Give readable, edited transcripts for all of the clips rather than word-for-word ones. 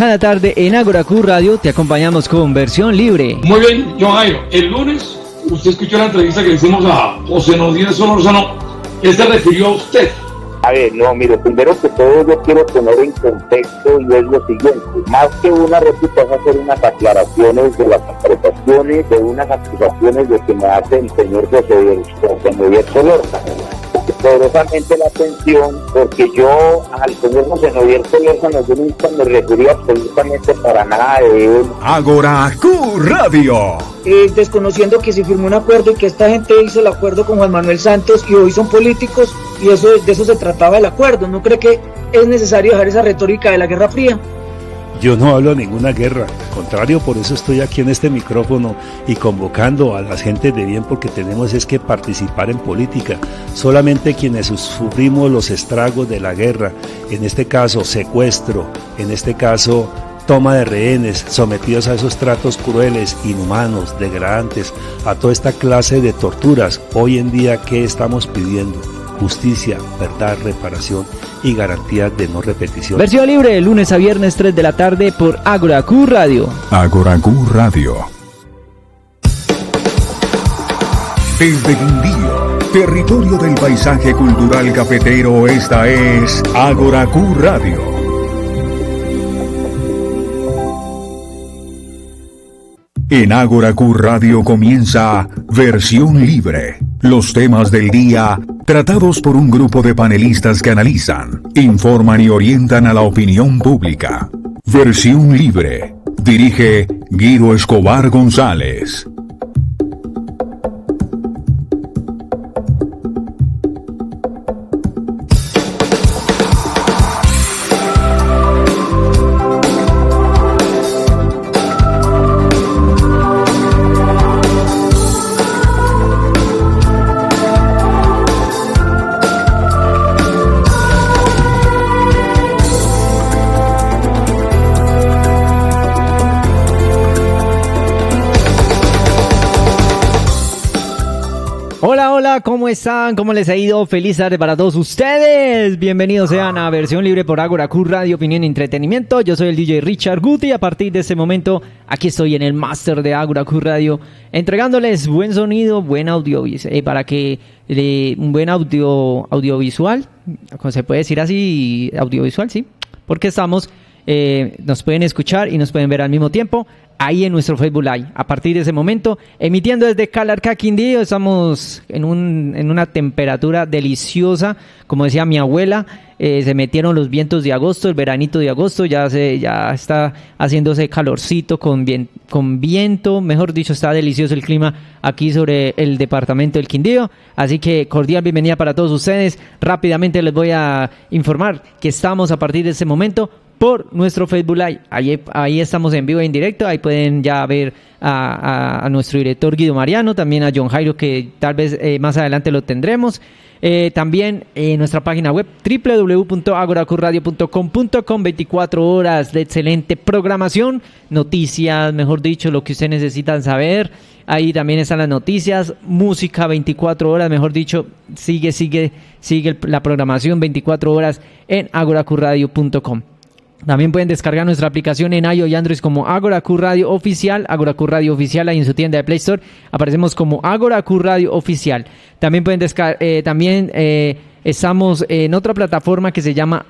cada tarde en Ágora Q Radio te acompañamos con versión libre. Muy bien, John Jairo. El lunes usted escuchó la entrevista que le hicimos a José Nodino Solórzano. ¿Qué se refirió a usted? A ver, no, mire, primero que todo yo quiero poner en contexto y es lo siguiente. Más que una réplica es hacer unas aclaraciones de las interpretaciones, de unas acusaciones de que me hace el señor José Nodino Solórzano. Poderosamente la atención, porque yo al señor José Nodino Solórzano yo nunca me refería absolutamente para nada de él. Ágora Q Radio. Desconociendo que se firmó un acuerdo y que esta gente hizo el acuerdo con Juan Manuel Santos y hoy son políticos y de eso se trataba el acuerdo. ¿No cree que es necesario dejar esa retórica de la Guerra Fría? Yo no hablo de ninguna guerra, al contrario, por eso estoy aquí en este micrófono y convocando a las gentes de bien, porque tenemos es que participar en política. Solamente quienes sufrimos los estragos de la guerra, en este caso secuestro, en este caso toma de rehenes, sometidos a esos tratos crueles, inhumanos, degradantes, a toda esta clase de torturas, hoy en día, ¿qué estamos pidiendo? Justicia, verdad, reparación y garantías de no repetición. Versión libre, lunes a viernes 3 de la tarde por Ágora Q Radio. Ágora Q Radio. Desde Quindío, territorio del paisaje cultural cafetero, esta es Ágora Q Radio. En Ágora Q Radio comienza Versión Libre. Los temas del día tratados por un grupo de panelistas que analizan, informan y orientan a la opinión pública. Versión Libre. Dirige Guido Escobar González. Hola, ¿cómo están? ¿Cómo les ha ido? Feliz tarde para todos ustedes. Bienvenidos sean a Versión Libre por Ágora Q Radio, opinión y entretenimiento. Yo soy el DJ Richard Guti y a partir de este momento aquí estoy en el máster de Ágora Q Radio entregándoles buen sonido, buen audio, para que un buen audiovisual, se puede decir así, audiovisual, sí, porque nos pueden escuchar y nos pueden ver al mismo tiempo ahí en nuestro Facebook Live. A partir de ese momento, emitiendo desde Calarcá, Quindío, estamos en una temperatura deliciosa, como decía mi abuela, se metieron los vientos de agosto, el veranito de agosto, ya está haciéndose calorcito con viento, mejor dicho, está delicioso el clima aquí sobre el departamento del Quindío, así que cordial bienvenida para todos ustedes. Rápidamente les voy a informar que estamos a partir de este momento por nuestro Facebook Live. Ahí estamos en vivo e en directo. Ahí pueden ya ver a nuestro director Guido Mariano, también a John Jairo, que tal vez más adelante lo tendremos. También en nuestra página web www.agoracurradio.com.com, 24 horas de excelente programación, noticias, mejor dicho, lo que ustedes necesitan saber. Ahí también están las noticias, música 24 horas, mejor dicho, sigue la programación 24 horas en agoracurradio.com. También pueden descargar nuestra aplicación en iOS y Android como Ágora Q Radio Oficial, Ágora Q Radio Oficial, ahí en su tienda de Play Store aparecemos como Ágora Q Radio Oficial. También pueden estamos en otra plataforma que se llama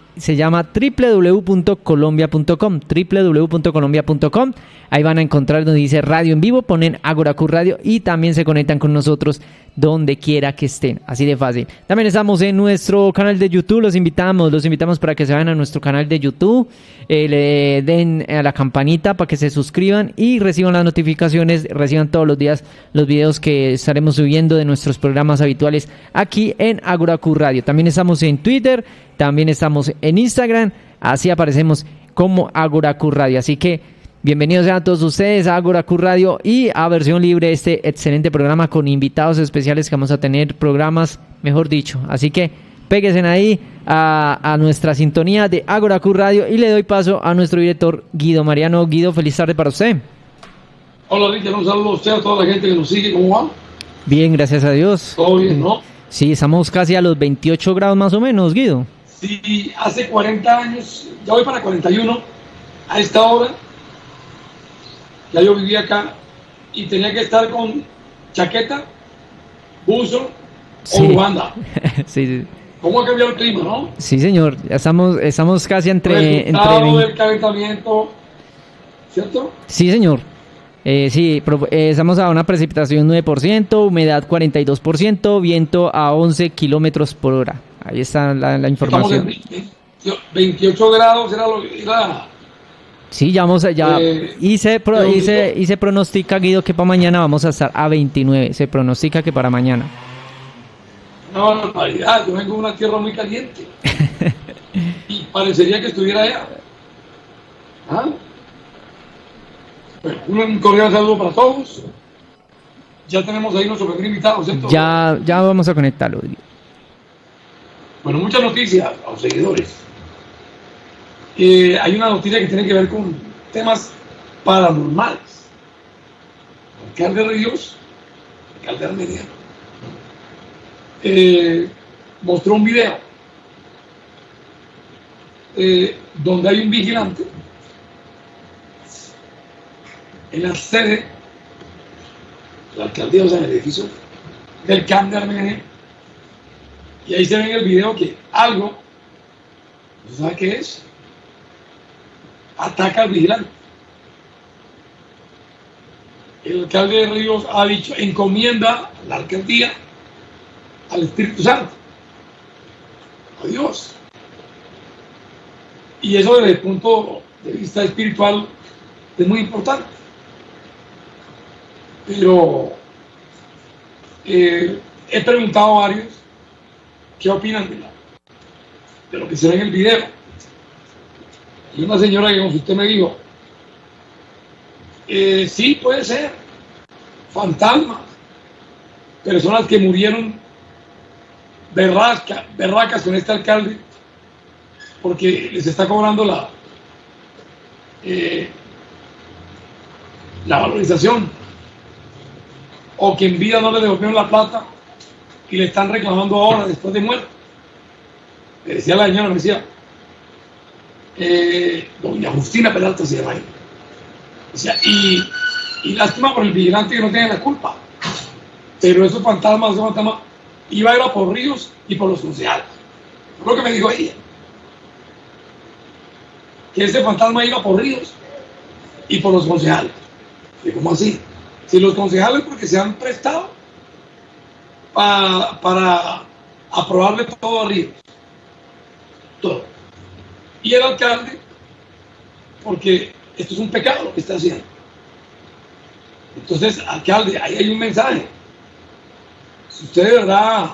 www.colombia.com, www.colombia.com. Ahí van a encontrar donde dice radio en vivo, ponen Ágora Q Radio y también se conectan con nosotros donde quiera que estén, así de fácil. También estamos en nuestro canal de YouTube, los invitamos para que se vayan a nuestro canal de YouTube, le den a la campanita para que se suscriban y reciban las notificaciones, reciban todos los días los videos que estaremos subiendo de nuestros programas habituales aquí en Ágora Q Radio. También estamos en Twitter, también estamos en Instagram, así aparecemos como Ágora Q Radio, así que bienvenidos a todos ustedes a Ágora Q Radio y a Versión Libre, este excelente programa con invitados especiales que vamos a tener, programas, mejor dicho. Así que péguense ahí a nuestra sintonía de Ágora Q Radio y le doy paso a nuestro director Guido Mariano. Guido, feliz tarde para usted. Hola, Richard, un saludo a usted, a toda la gente que nos sigue, ¿cómo va? Bien, gracias a Dios. Todo bien, ¿no? Sí, estamos casi a los 28 grados más o menos, Guido. Sí, hace 40 años, ya voy para 41, a esta hora, ya yo vivía acá y tenía que estar con chaqueta, buzo o bufanda. Sí, sí. ¿Cómo ha cambiado el clima, no? Sí, señor, ya estamos casi entre Resultado del calentamiento, ¿cierto? Sí, señor. Sí, estamos a una precipitación 9%, humedad 42%, viento a 11 kilómetros por hora. Ahí está la información. Estamos en 28 grados, era lo que era. Sí, ya vamos allá. Y se pronostica, Guido, que para mañana vamos a estar a 29. Se pronostica que para mañana. No, normalidad. Yo vengo de una tierra muy caliente. Y parecería que estuviera allá. ¿Ah? Bueno, un cordial saludo para todos. Ya tenemos ahí nuestro primer invitado, ¿cierto? Ya vamos a conectarlo. Bueno, muchas noticias a los seguidores. Hay una noticia que tiene que ver con temas paranormales. El alcalde de Ríos, el alcalde de Armenia, mostró un video donde hay un vigilante en la sede de la alcaldía, o sea, en el edificio del CAN de Armenia, y ahí se ve en el video que algo, ¿no sabe qué es? Ataca al vigilante. El alcalde de Ríos ha dicho, encomienda la alcaldía al Espíritu Santo, a Dios. Y eso desde el punto de vista espiritual es muy importante. Pero he preguntado a varios qué opinan de lo que se ve en el video. Y una señora que con usted me dijo, sí, puede ser fantasmas, personas que murieron berracas con este alcalde porque les está cobrando la valorización, o que en vida no le devolvieron la plata y le están reclamando ahora después de muerto. Me decía la señora, me decía, doña Justina Peralta se llama ahí. O sea, y lástima por el vigilante que no tiene la culpa, pero esos fantasmas iba a ir a por Ríos y por los concejales. Fue lo que me dijo ella, que ese fantasma iba por Ríos y por los concejales. ¿Y cómo así? Si los concejales, porque se han prestado para aprobarle todo a Ríos, todo. Y el alcalde, porque esto es un pecado lo que está haciendo. Entonces, alcalde, ahí hay un mensaje. Si usted de verdad,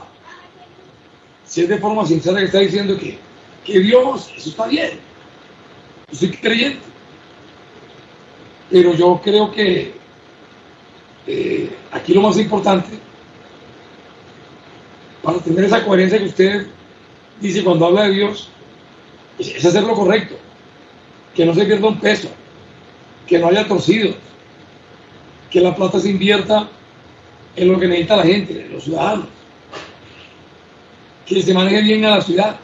si es de forma sincera que está diciendo que Dios, eso está bien. Yo soy creyente. Pero yo creo que aquí lo más importante, para tener esa coherencia que usted dice cuando habla de Dios, es hacer lo correcto, que no se pierda un peso, que no haya torcidos, que la plata se invierta en lo que necesita la gente, los ciudadanos, que se maneje bien a la ciudad.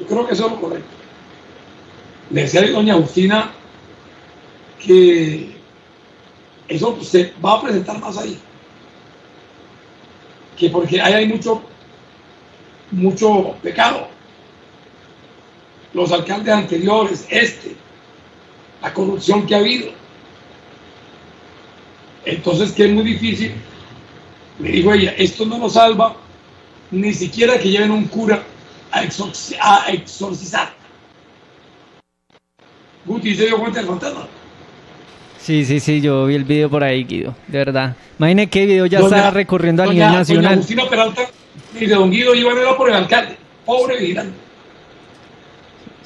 Yo creo que eso es lo correcto. Le decía a doña Justina que eso se va a presentar más ahí, que porque ahí hay mucho pecado. Los alcaldes anteriores, la corrupción que ha habido. Entonces, que es muy difícil, me dijo ella, esto no lo salva ni siquiera que lleven un cura a exorcizar. Guti, ¿se dio cuenta del fantasma? Sí, yo vi el video por ahí, Guido, de verdad. Imagínate qué video ya está recorriendo a nivel nacional. Doña Justina Peralta y de don Guido iban a ir por el alcalde, pobre vigilante.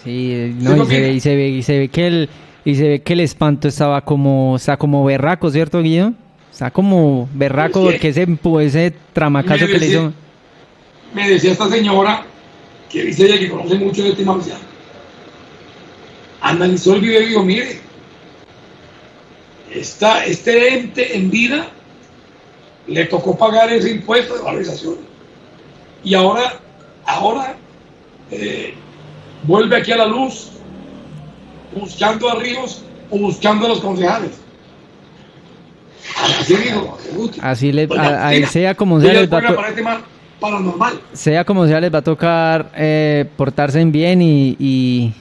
Sí, no, y se ve que el espanto está como berraco, ¿cierto, Guido? Está como berraco porque ese tramacazo que le hizo. Me decía esta señora, que dice ella que conoce mucho de tema social, analizó el video y dijo, mire, este ente en vida le tocó pagar ese impuesto de valorización y ahora vuelve aquí a la luz buscando a Ríos o buscando a los concejales. Así digo, así Oiga, a él mira, sea como sea, les va me parece más paranormal. sea como sea, les va a tocar portarse en bien y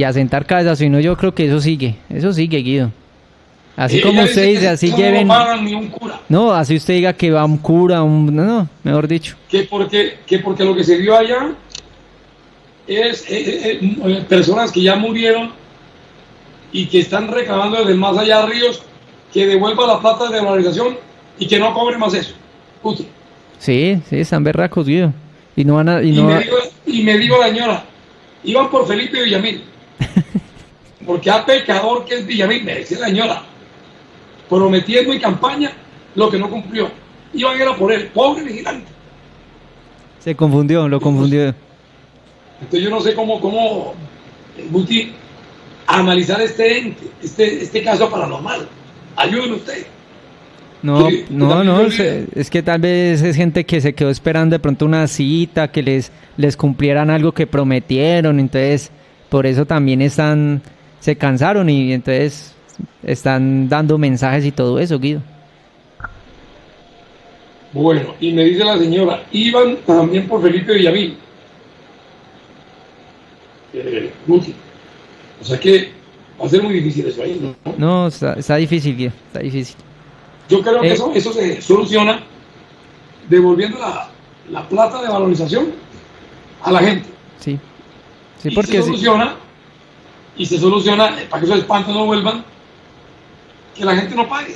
asentar cabezas, si no yo creo que eso sigue, Guido. Así como Ella usted dice dice, que así no lleven... pagan ni un cura. No, así usted diga que va un cura, no, mejor dicho. Que porque lo que se vio allá es personas que ya murieron y que están reclamando desde más allá de Ríos que devuelva la plata de valorización y que no cobre más eso. Puti. Sí, están berracos, Guido. Y no van a... Me dijo la señora, iban por Felipe Villamil. Porque a pecador que es Villamil, me decía la señora, prometiendo en campaña lo que no cumplió. Iban era por él, pobre vigilante. Se confundió, lo confundió. Entonces yo no sé cómo Guti, analizar este caso paranormal. Ayúdenme usted. No, Sí, es que tal vez es gente que se quedó esperando de pronto una cita, que les cumplieran algo que prometieron, entonces por eso también se cansaron y entonces están dando mensajes y todo eso, Guido. Bueno, y me dice la señora, iban también por Felipe Villamil. Guti. O sea que va a ser muy difícil eso ahí, ¿no? No, está difícil, Guido, está difícil. Yo creo que eso se soluciona devolviendo la plata de valorización a la gente. Sí, Y porque se soluciona, para que esos espantos no vuelvan, que la gente no pague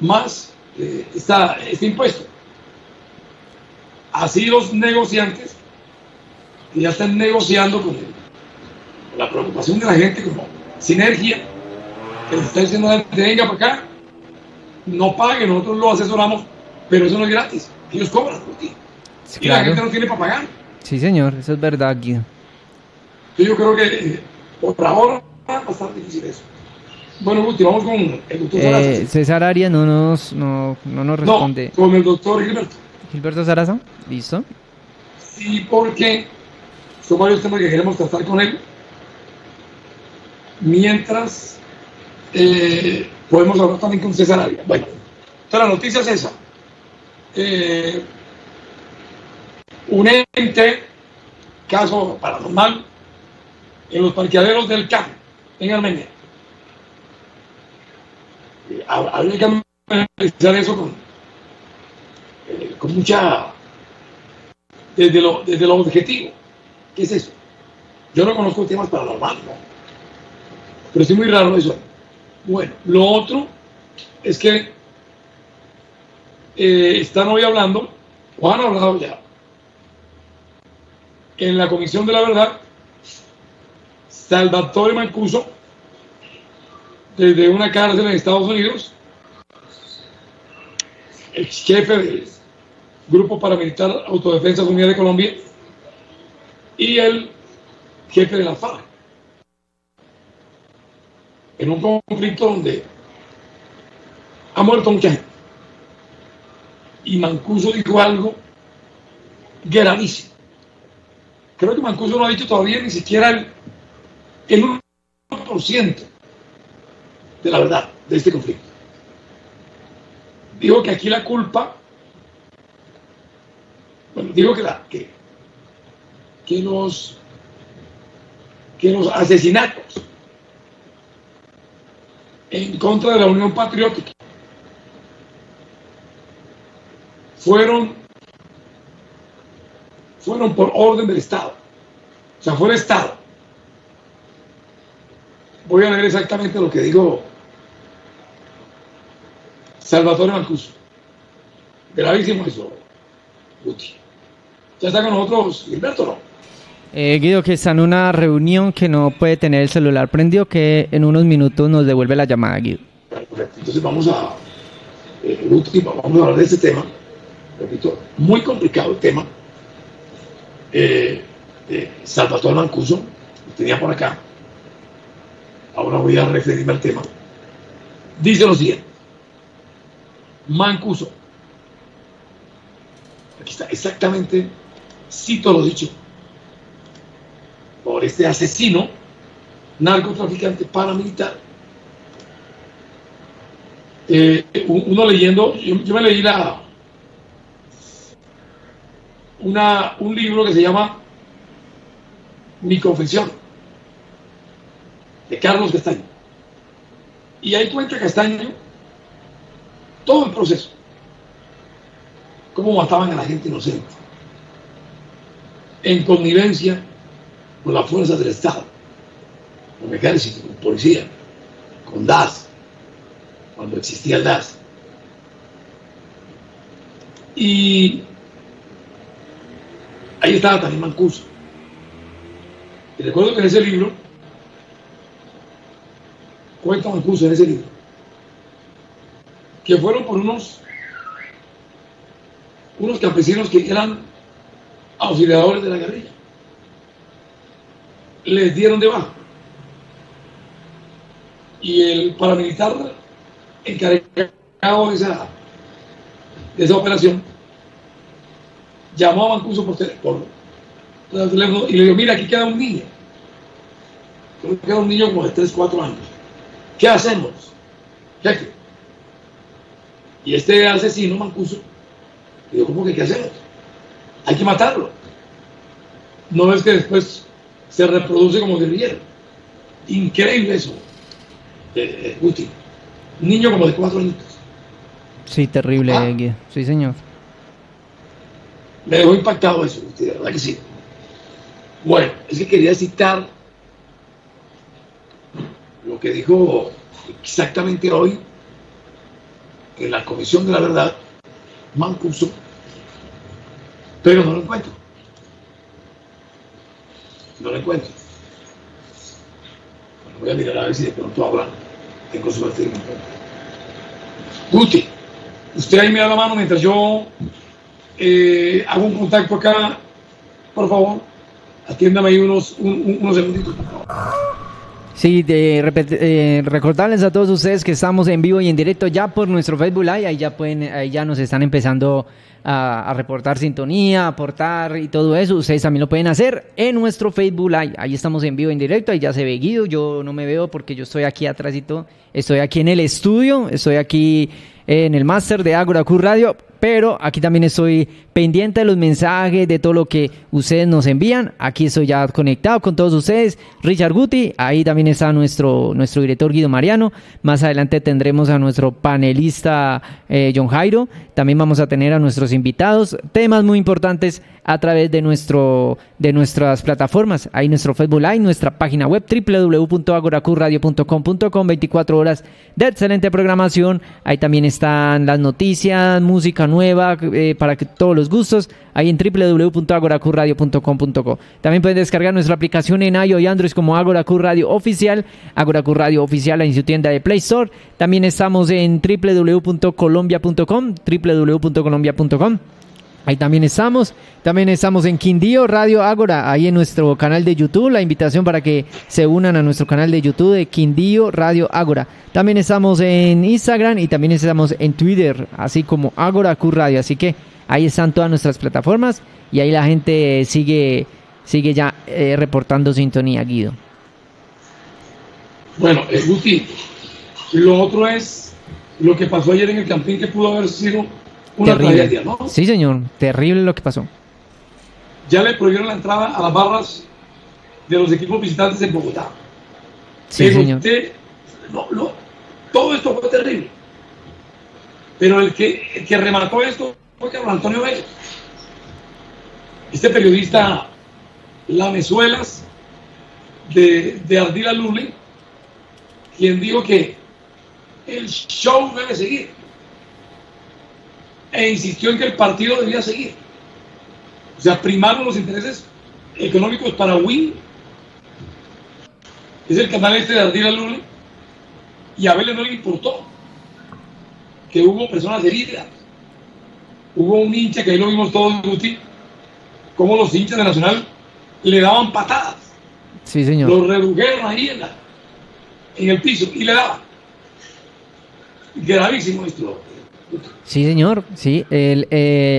más este impuesto. Así los negociantes que ya están negociando con la preocupación de la gente, como Sinergia, que les está diciendo a la gente, venga para acá, no paguen, nosotros lo asesoramos, pero eso no es gratis, ellos cobran por ti. sí, Y claro. la gente no tiene para pagar. Sí, señor, eso es verdad, Guido. Entonces yo creo que por ahora es bastante difícil eso. Bueno, Guti, vamos con el doctor Sarasa. César Arias no nos responde. No, con el doctor Gilberto. Gilberto Sarasa, listo. Sí, porque son varios temas que queremos tratar con él. Mientras podemos hablar también con César Arias. Bueno, entonces la noticia es esa. Un ente, caso paranormal, en los parqueaderos del CAM, en Armenia. Habría que analizar eso con mucha... desde lo objetivo. ¿Qué es eso? Yo no conozco temas paranormales, ¿no? Pero es muy raro eso. Bueno, lo otro es que están hoy hablando, o han hablado ya, en la Comisión de la Verdad, Salvatore Mancuso, desde una cárcel en Estados Unidos, ex jefe del Grupo Paramilitar Autodefensas Unidas de Colombia, y el jefe de la FARC, en un conflicto donde ha muerto mucha gente. Y Mancuso dijo algo gravísimo. Creo que Mancuso no ha dicho todavía ni siquiera el 1% de la verdad de este conflicto. Dijo que aquí la culpa, bueno, digo que los asesinatos en contra de la Unión Patriótica fueron por orden del Estado. O sea, fue el Estado. Voy a leer exactamente lo que dijo Salvatore Mancuso. Gravísimo eso, Guti. ¿Ya está con nosotros Gilberto, no? Guido, que está en una reunión, que no puede tener el celular prendido, que en unos minutos nos devuelve la llamada, Guido. Perfecto. Entonces vamos a hablar de este tema. Repito, muy complicado el tema. Salvatore Mancuso, lo tenía por acá. Ahora voy a referirme al tema. Dice lo siguiente. Mancuso. Aquí está exactamente, cito lo dicho por este asesino narcotraficante paramilitar. Uno leyendo, yo me leí un libro que se llama Mi Confesión, de Carlos Castaño. Y ahí cuenta Castaño todo el proceso, cómo mataban a la gente inocente, en connivencia con las fuerzas del Estado, con ejército, con policía, con DAS, cuando existía el DAS. Y ahí estaba también Mancuso. Y recuerdo que en ese libro, cuenta Mancuso en ese libro, que fueron por unos campesinos que eran auxiliadores de la guerrilla. Les dieron de baja. Y el paramilitar encargado de esa operación llamó a Mancuso por teléfono y le dijo: mira, aquí queda un niño. Creo que queda un niño como de 3, 4 años. ¿Qué hacemos, jefe? Y este asesino, Mancuso, le dijo: ¿cómo que qué hacemos? Hay que matarlo. No es que después se reproduce como guerrillero. Increíble eso, Guti. Un niño como de 4 años. Sí, terrible, Guido. Sí, señor. Me dejó impactado eso, Guti, de verdad que sí. Bueno, es que quería citar lo que dijo exactamente hoy en la Comisión de la Verdad Mancuso, pero no lo encuentro. No lo encuentro. Bueno, voy a mirar a ver si de pronto habla. Tengo suerte de encontrar. Guti, usted ahí me da la mano mientras yo hago un contacto acá, por favor. Atiéndame ahí unos segunditos, por favor. Sí, recordarles a todos ustedes que estamos en vivo y en directo ya por nuestro Facebook Live. Ahí ya nos están empezando a reportar sintonía, aportar y todo eso. Ustedes también lo pueden hacer en nuestro Facebook Live. Ahí estamos en vivo y en directo. Ahí ya se ve Guido. Yo no me veo porque yo estoy aquí atrásito. Estoy aquí en el estudio. Estoy aquí en el máster de Ágora Q Radio. Pero aquí también estoy pendiente de los mensajes, de todo lo que ustedes nos envían. Aquí estoy ya conectado con todos ustedes. Richard Guti, ahí también está nuestro director Guido Mariano. Más adelante tendremos a nuestro panelista John Jairo. También vamos a tener a nuestros invitados. Temas muy importantes a través de nuestras plataformas. Ahí nuestro Facebook Live, nuestra página web www.agoraqradio.com.com, 24 horas de excelente programación. Ahí también están las noticias, música nueva para que todos los gustos, ahí en www.agoraqradio.com.co. También pueden descargar nuestra aplicación en iOS y Android como Ágora Q Radio Oficial, Ágora Q Radio Oficial en su tienda de Play Store. También estamos en www.colombia.com, www.colombia.com. Ahí también estamos en Quindío Radio Ágora, ahí en nuestro canal de YouTube, la invitación para que se unan a nuestro canal de YouTube de Quindío Radio Ágora. También estamos en Instagram y también estamos en Twitter, así como Ágora Q Radio, así que ahí están todas nuestras plataformas y ahí la gente sigue ya reportando sintonía, Guido. Bueno, Guti, lo otro es lo que pasó ayer en el Campín, que pudo haber sido una tragedia, ¿no? Sí, señor, terrible lo que pasó. Ya le prohibieron la entrada a las barras de los equipos visitantes en Bogotá. Sí, pero señor. Todo esto fue terrible. Pero el que remató esto fue Carlos Antonio Vélez. Este periodista lamezuelas de Ardila Lule, quien dijo que el show debe seguir. E insistió en que el partido debía seguir. O sea, primaron los intereses económicos para Win. Es el canal de Ardila Lule. Y a Vélez no le importó que hubo personas heridas. Hubo un hincha que ahí lo vimos todos, Guti, cómo los hinchas de Nacional le daban patadas. Sí, señor. Los redujeron ahí en el piso y le daban. Gravísimo esto, Sí, señor, sí.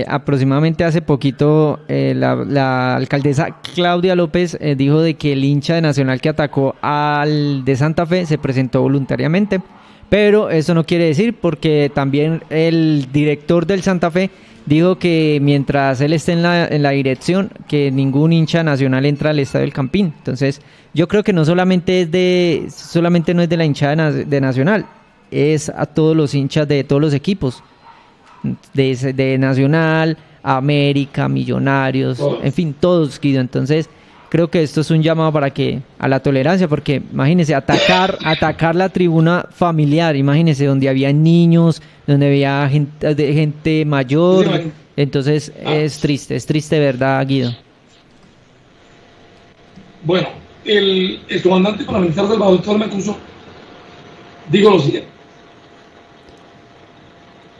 Aproximadamente hace poquito la alcaldesa Claudia López dijo de que el hincha de Nacional que atacó al de Santa Fe se presentó voluntariamente, pero eso no quiere decir porque también el director del Santa Fe dijo que mientras él esté en la dirección, que ningún hincha nacional entra al Estadio del Campín. Entonces, yo creo que no solamente solamente no es de la hinchada de Nacional, es a todos los hinchas de todos los equipos, de Nacional, América, Millonarios, en fin, todos, Guido. Entonces, creo que esto es un llamado a la tolerancia, porque imagínese atacar la tribuna familiar, imagínese donde había niños, donde había gente mayor. Entonces es triste, ¿verdad, Guido? Bueno, el comandante paramilitar del Doctor Mecuso dijo lo siguiente.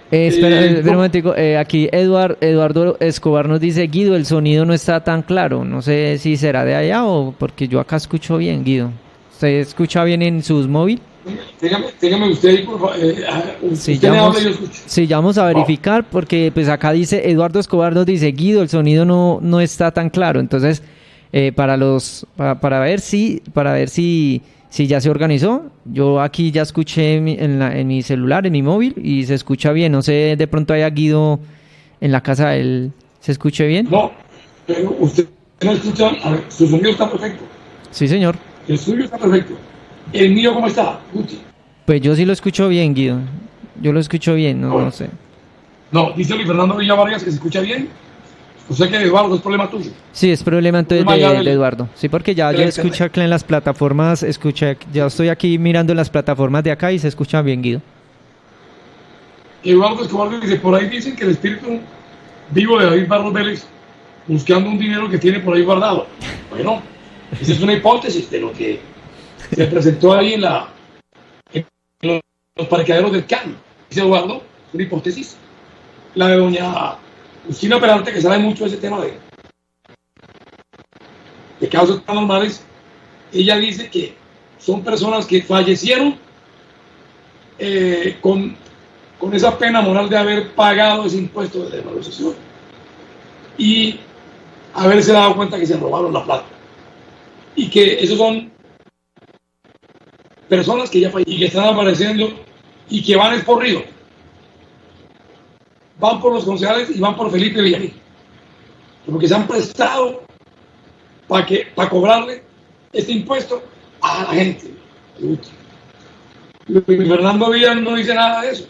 Espera un momentico, aquí Eduardo Escobar nos dice: Guido, el sonido no está tan claro, no sé si será de allá o porque yo acá escucho bien, Guido. ¿Usted escucha bien en sus móviles? Téngame usted ahí, por favor. Sí, ya vamos a verificar, porque pues acá dice, Eduardo Escobar nos dice: Guido, el sonido no está tan claro. Entonces, para ver si ya se organizó. Yo aquí ya escuché en mi celular, en mi móvil, y se escucha bien. No sé, de pronto haya Guido en la casa, ¿se escuche bien? No, pero usted no escucha. A ver, su sonido está perfecto. Sí, señor. El suyo está perfecto. ¿El mío cómo está, Guti? Pues yo sí lo escucho bien, Guido. Yo lo escucho bien, no sé. No, dice Luis Fernando Villavargas que se escucha bien. O sea que, Eduardo, es problema tuyo. Sí, es problema entonces de Eduardo. Sí, porque ya yo escucho acá en las plataformas, ya estoy aquí mirando las plataformas de acá y se escucha bien, Guido. Eduardo Escobar dice: por ahí dicen que el espíritu vivo de David Barros Vélez buscando un dinero que tiene por ahí guardado. Bueno, esa es una hipótesis de lo que se presentó ahí en los parqueaderos del CAN. Dice Eduardo, es una hipótesis. La de doña Justina Peralta, que sabe mucho de ese tema de causas paranormales, ella dice que son personas que fallecieron con esa pena moral de haber pagado ese impuesto de devaluación y haberse dado cuenta que se robaron la plata. Y que esos son personas que ya fallecieron y que están apareciendo y que van por Río. Van por los concejales y van por Felipe Villamil, porque se han prestado para cobrarle este impuesto a la gente. Luis Fernando Villar no dice nada de eso.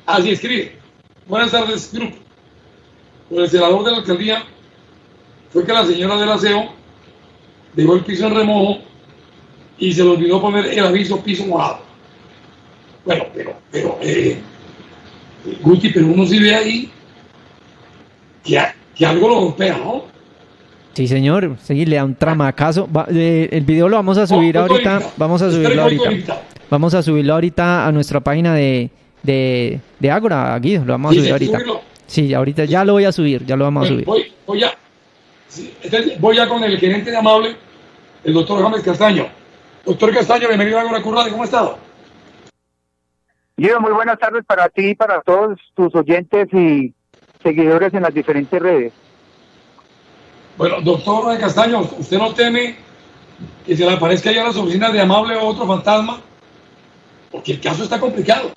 Así escribe: buenas tardes, grupo. Por el celador de la alcaldía fue que la señora del aseo dejó el piso en remojo y se le olvidó poner el aviso piso mojado. Bueno, pero Guti, pero uno sí ve ahí que algo lo golpea, ¿no? Sí, señor. Sí, le da un tramacazo. El video lo vamos a subir ahorita. Vamos a subirlo ahorita. Vamos a subirlo ahorita a nuestra página de Ágora, Guido. Lo vamos a subir ahorita. Sí, ahorita ya lo voy a subir. Ya lo vamos a subir. Voy ya con el gerente de Amable, el doctor James Castaño. Doctor Castaño, bienvenido a Ágora Currada. ¿Cómo ha estado? Guido, muy buenas tardes para ti y para todos tus oyentes y seguidores en las diferentes redes. Bueno, doctor Castaño, ¿usted no teme que se le aparezca ya a las oficinas de Amable o otro fantasma? Porque el caso está complicado.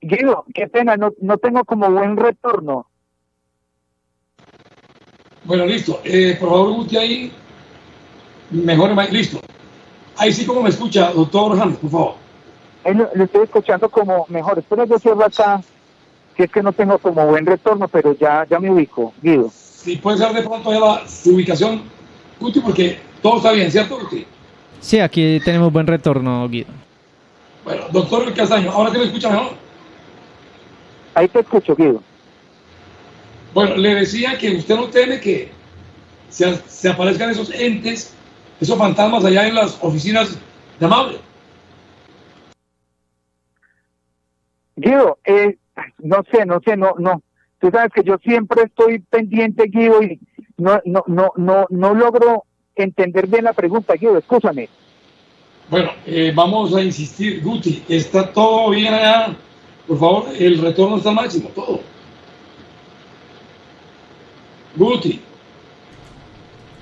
Guido, qué pena, no tengo como buen retorno. Bueno, listo. Por favor, Guti, ahí. Mejor, listo. Ahí sí, como me escucha, doctor James, por favor. Le estoy escuchando como mejor. Espera, yo cierro acá, que es que no tengo como buen retorno, pero ya me ubico, Guido. Sí, puede ser de pronto ya su ubicación, Guti, porque todo está bien, ¿cierto, Guti? Sí, aquí tenemos buen retorno, Guido. Bueno, doctor Castaño, ¿ahora sí me escucha mejor? Ahí te escucho, Guido. Bueno, le decía que usted no teme que se aparezcan esos entes, esos fantasmas allá en las oficinas de Amable. Guido, no sé. Tú sabes que yo siempre estoy pendiente, Guido, y no logro entender bien la pregunta, Guido, escúchame. Bueno, vamos a insistir, Guti, ¿está todo bien allá? Por favor, el retorno está máximo, todo. Guti.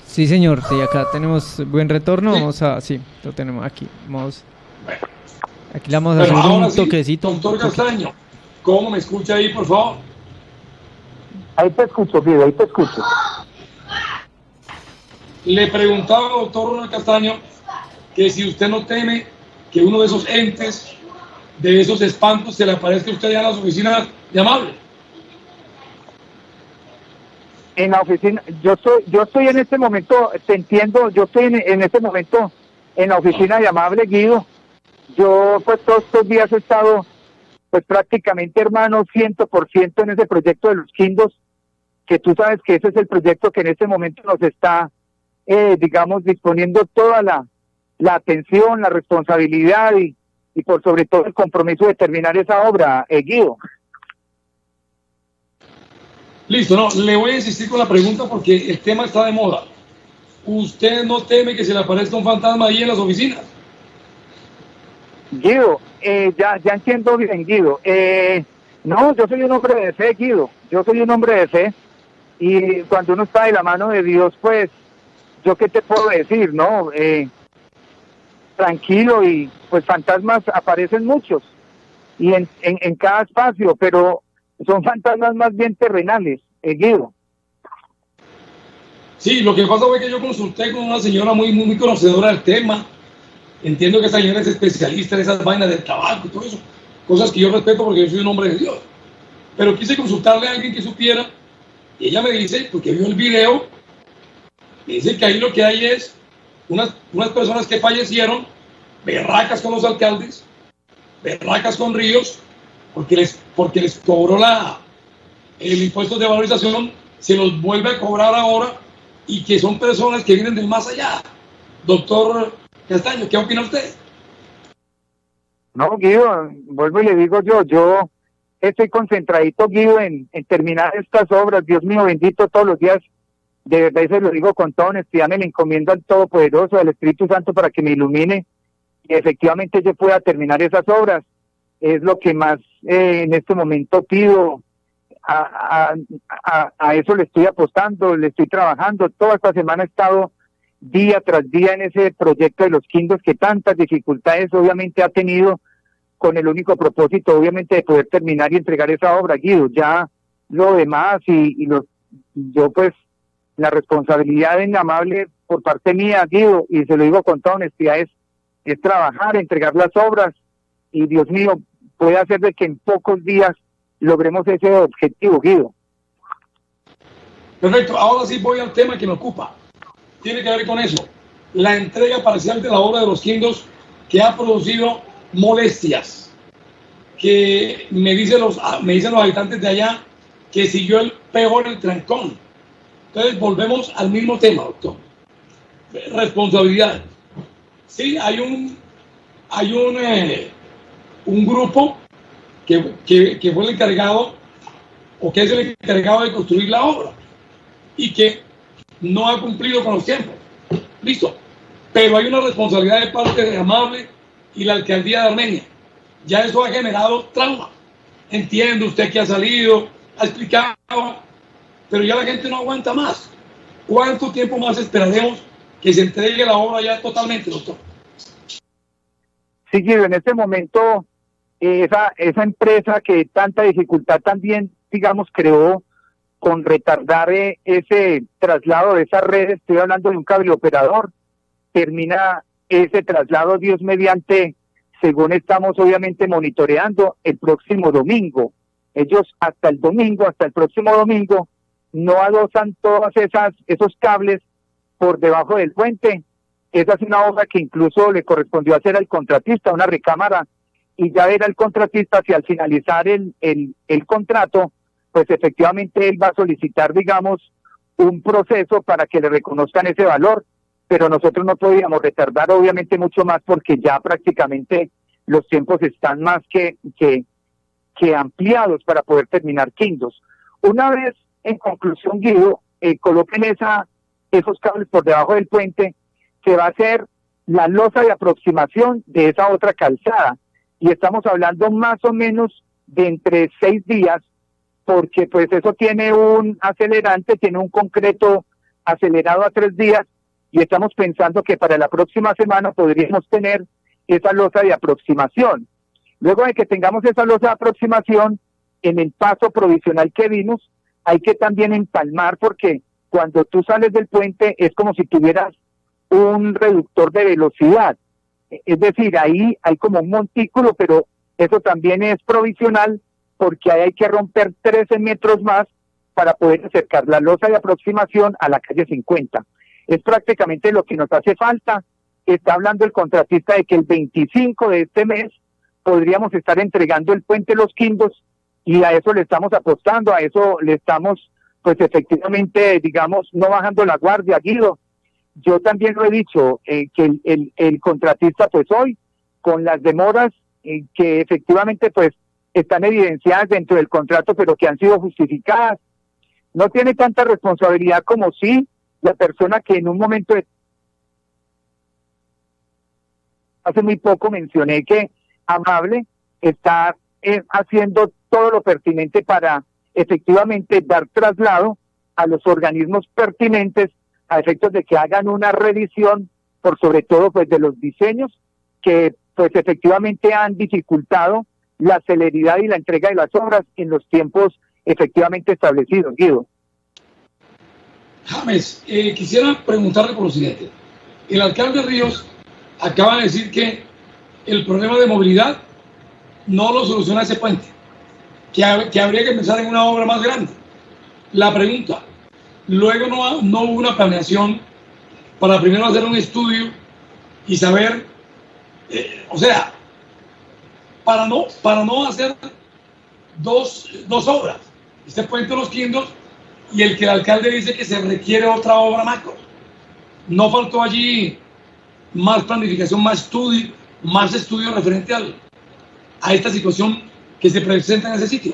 Sí, señor, sí, acá tenemos buen retorno, Sí. vamos a, sí, lo tenemos aquí, vamos, Bueno, aquí le vamos a pero hacer ahora un sí, toquecito. doctor un poquito. Castaño, ¿cómo me escucha ahí, por favor? Ahí te escucho, Guido, ahí te escucho. Le preguntaba al doctor Ronald Castaño que si usted no teme que uno de esos entes, de esos espantos, se le aparezca a usted allá en las oficinas de Amable. En la oficina, yo estoy en este momento, te entiendo, yo estoy en este momento en la oficina de Amable, Guido. Yo pues todos estos días he estado pues prácticamente, hermano, 100% en ese proyecto de los Quindos, que tú sabes que ese es el proyecto que en este momento nos está, digamos, disponiendo toda la atención, la responsabilidad y por sobre todo el compromiso de terminar esa obra, Guido. Listo, no, le voy a insistir con la pregunta porque el tema está de moda. ¿Usted no teme que se le aparezca un fantasma ahí en las oficinas? Guido, ya entiendo bien, Guido. No, yo soy un hombre de fe, Guido. Yo soy un hombre de fe. Y cuando uno está de la mano de Dios, pues, ¿yo qué te puedo decir, no? Tranquilo, y pues fantasmas aparecen muchos. Y en cada espacio, pero son fantasmas más bien terrenales, Guido. Sí, lo que pasa fue que yo consulté con una señora muy conocedora del tema. Entiendo que esa señora es especialista en esas vainas del tabaco y todo eso. Cosas que yo respeto porque yo soy un hombre de Dios. Pero quise consultarle a alguien que supiera. Y ella me dice, porque vio el video, me dice que ahí lo que hay es unas personas que fallecieron, berracas con los alcaldes, berracas con Ríos, porque les cobró el impuesto de valorización, se los vuelve a cobrar ahora, y que son personas que vienen del más allá. Doctor Castaño, ¿qué opina usted? No, Guido, vuelvo y le digo yo estoy concentradito, Guido, en terminar estas obras. Dios mío bendito, todos los días, de verdad, se lo digo con toda honestidad, me le encomiendo al Todopoderoso, al Espíritu Santo, para que me ilumine y efectivamente yo pueda terminar esas obras. Es lo que más en este momento pido. A eso le estoy apostando, le estoy trabajando. Toda esta semana he estado día tras día en ese proyecto de los Quindos, que tantas dificultades obviamente ha tenido, con el único propósito obviamente de poder terminar y entregar esa obra, Guido. Ya lo demás yo pues la responsabilidad en Amable por parte mía, Guido, y se lo digo con toda honestidad, es trabajar, entregar las obras, y Dios mío, puede hacer de que en pocos días logremos ese objetivo, Guido. Perfecto, ahora sí voy al tema que me ocupa. Tiene que ver con eso. La entrega parcial de la obra de los Quindos, que ha producido molestias, que me dicen los habitantes de allá que siguió el peor el trancón. Entonces volvemos al mismo tema, doctor. Responsabilidad. Sí, hay un grupo que fue el encargado, o que es el encargado de construir la obra, y que no ha cumplido con los tiempos. Listo. Pero hay una responsabilidad de parte de Amable y la alcaldía de Armenia. Ya eso ha generado trauma. Entiende usted que ha salido, ha explicado, pero ya la gente no aguanta más. ¿Cuánto tiempo más esperaremos que se entregue la obra ya totalmente, doctor? Sí, Guido, en este momento esa empresa que tanta dificultad también, digamos, creó con retardar ese traslado de esa red, estoy hablando de un cable operador, termina ese traslado, Dios mediante, según estamos obviamente monitoreando, el próximo domingo. Ellos hasta el próximo domingo, no adosan todas esos cables por debajo del puente. Esa es una obra que incluso le correspondió hacer al contratista, una recámara, y ya era el contratista si al finalizar el contrato, pues efectivamente él va a solicitar, digamos, un proceso para que le reconozcan ese valor, pero nosotros no podíamos retardar obviamente mucho más, porque ya prácticamente los tiempos están más que ampliados para poder terminar Quindos. Una vez, en conclusión, Guido, coloquen esos cables por debajo del puente, se va a hacer la losa de aproximación de esa otra calzada. Y estamos hablando más o menos de entre 6 días, porque pues eso tiene un acelerante, tiene un concreto acelerado a 3 días, y estamos pensando que para la próxima semana podríamos tener esa losa de aproximación. Luego de que tengamos esa losa de aproximación, en el paso provisional que vimos, hay que también empalmar, porque cuando tú sales del puente es como si tuvieras un reductor de velocidad. Es decir, ahí hay como un montículo, pero eso también es provisional, porque ahí hay que romper 13 metros más para poder acercar la losa de aproximación a la calle 50. Es prácticamente lo que nos hace falta. Está hablando el contratista de que el 25 de este mes podríamos estar entregando el puente Los Quindos, y a eso le estamos apostando, a eso le estamos, pues efectivamente, digamos, no bajando la guardia, Guido. Yo también lo he dicho, que el contratista, pues hoy, con las demoras que efectivamente, pues, están evidenciadas dentro del contrato, pero que han sido justificadas, no tiene tanta responsabilidad como sí la persona que en un momento hace muy poco mencioné que Amable está haciendo todo lo pertinente para efectivamente dar traslado a los organismos pertinentes a efectos de que hagan una revisión, por sobre todo pues de los diseños que pues efectivamente han dificultado la celeridad y la entrega de las obras en los tiempos efectivamente establecidos, Guido. James, quisiera preguntarle por lo siguiente. El alcalde Ríos acaba de decir que el problema de movilidad no lo soluciona ese puente, que habría que pensar en una obra más grande. La pregunta, luego no hubo una planeación para primero hacer un estudio y saber, o sea, para no hacer dos obras, este puente de Los Quindos y el que el alcalde dice que se requiere otra obra macro. ¿No faltó allí más planificación, más estudio referente a esta situación que se presenta en ese sitio?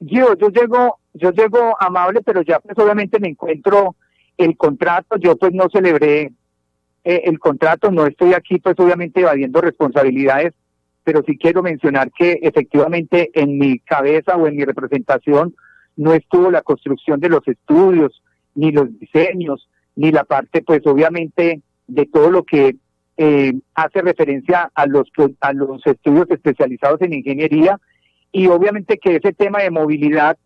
Yo llego Amable, pero ya pues obviamente me encuentro el contrato. Yo pues no celebré el contrato, no estoy aquí pues obviamente evadiendo responsabilidades, pero sí quiero mencionar que efectivamente en mi cabeza o en mi representación no estuvo la construcción de los estudios, ni los diseños, ni la parte pues obviamente de todo lo que hace referencia a los estudios especializados en ingeniería, y obviamente que ese tema de movilidad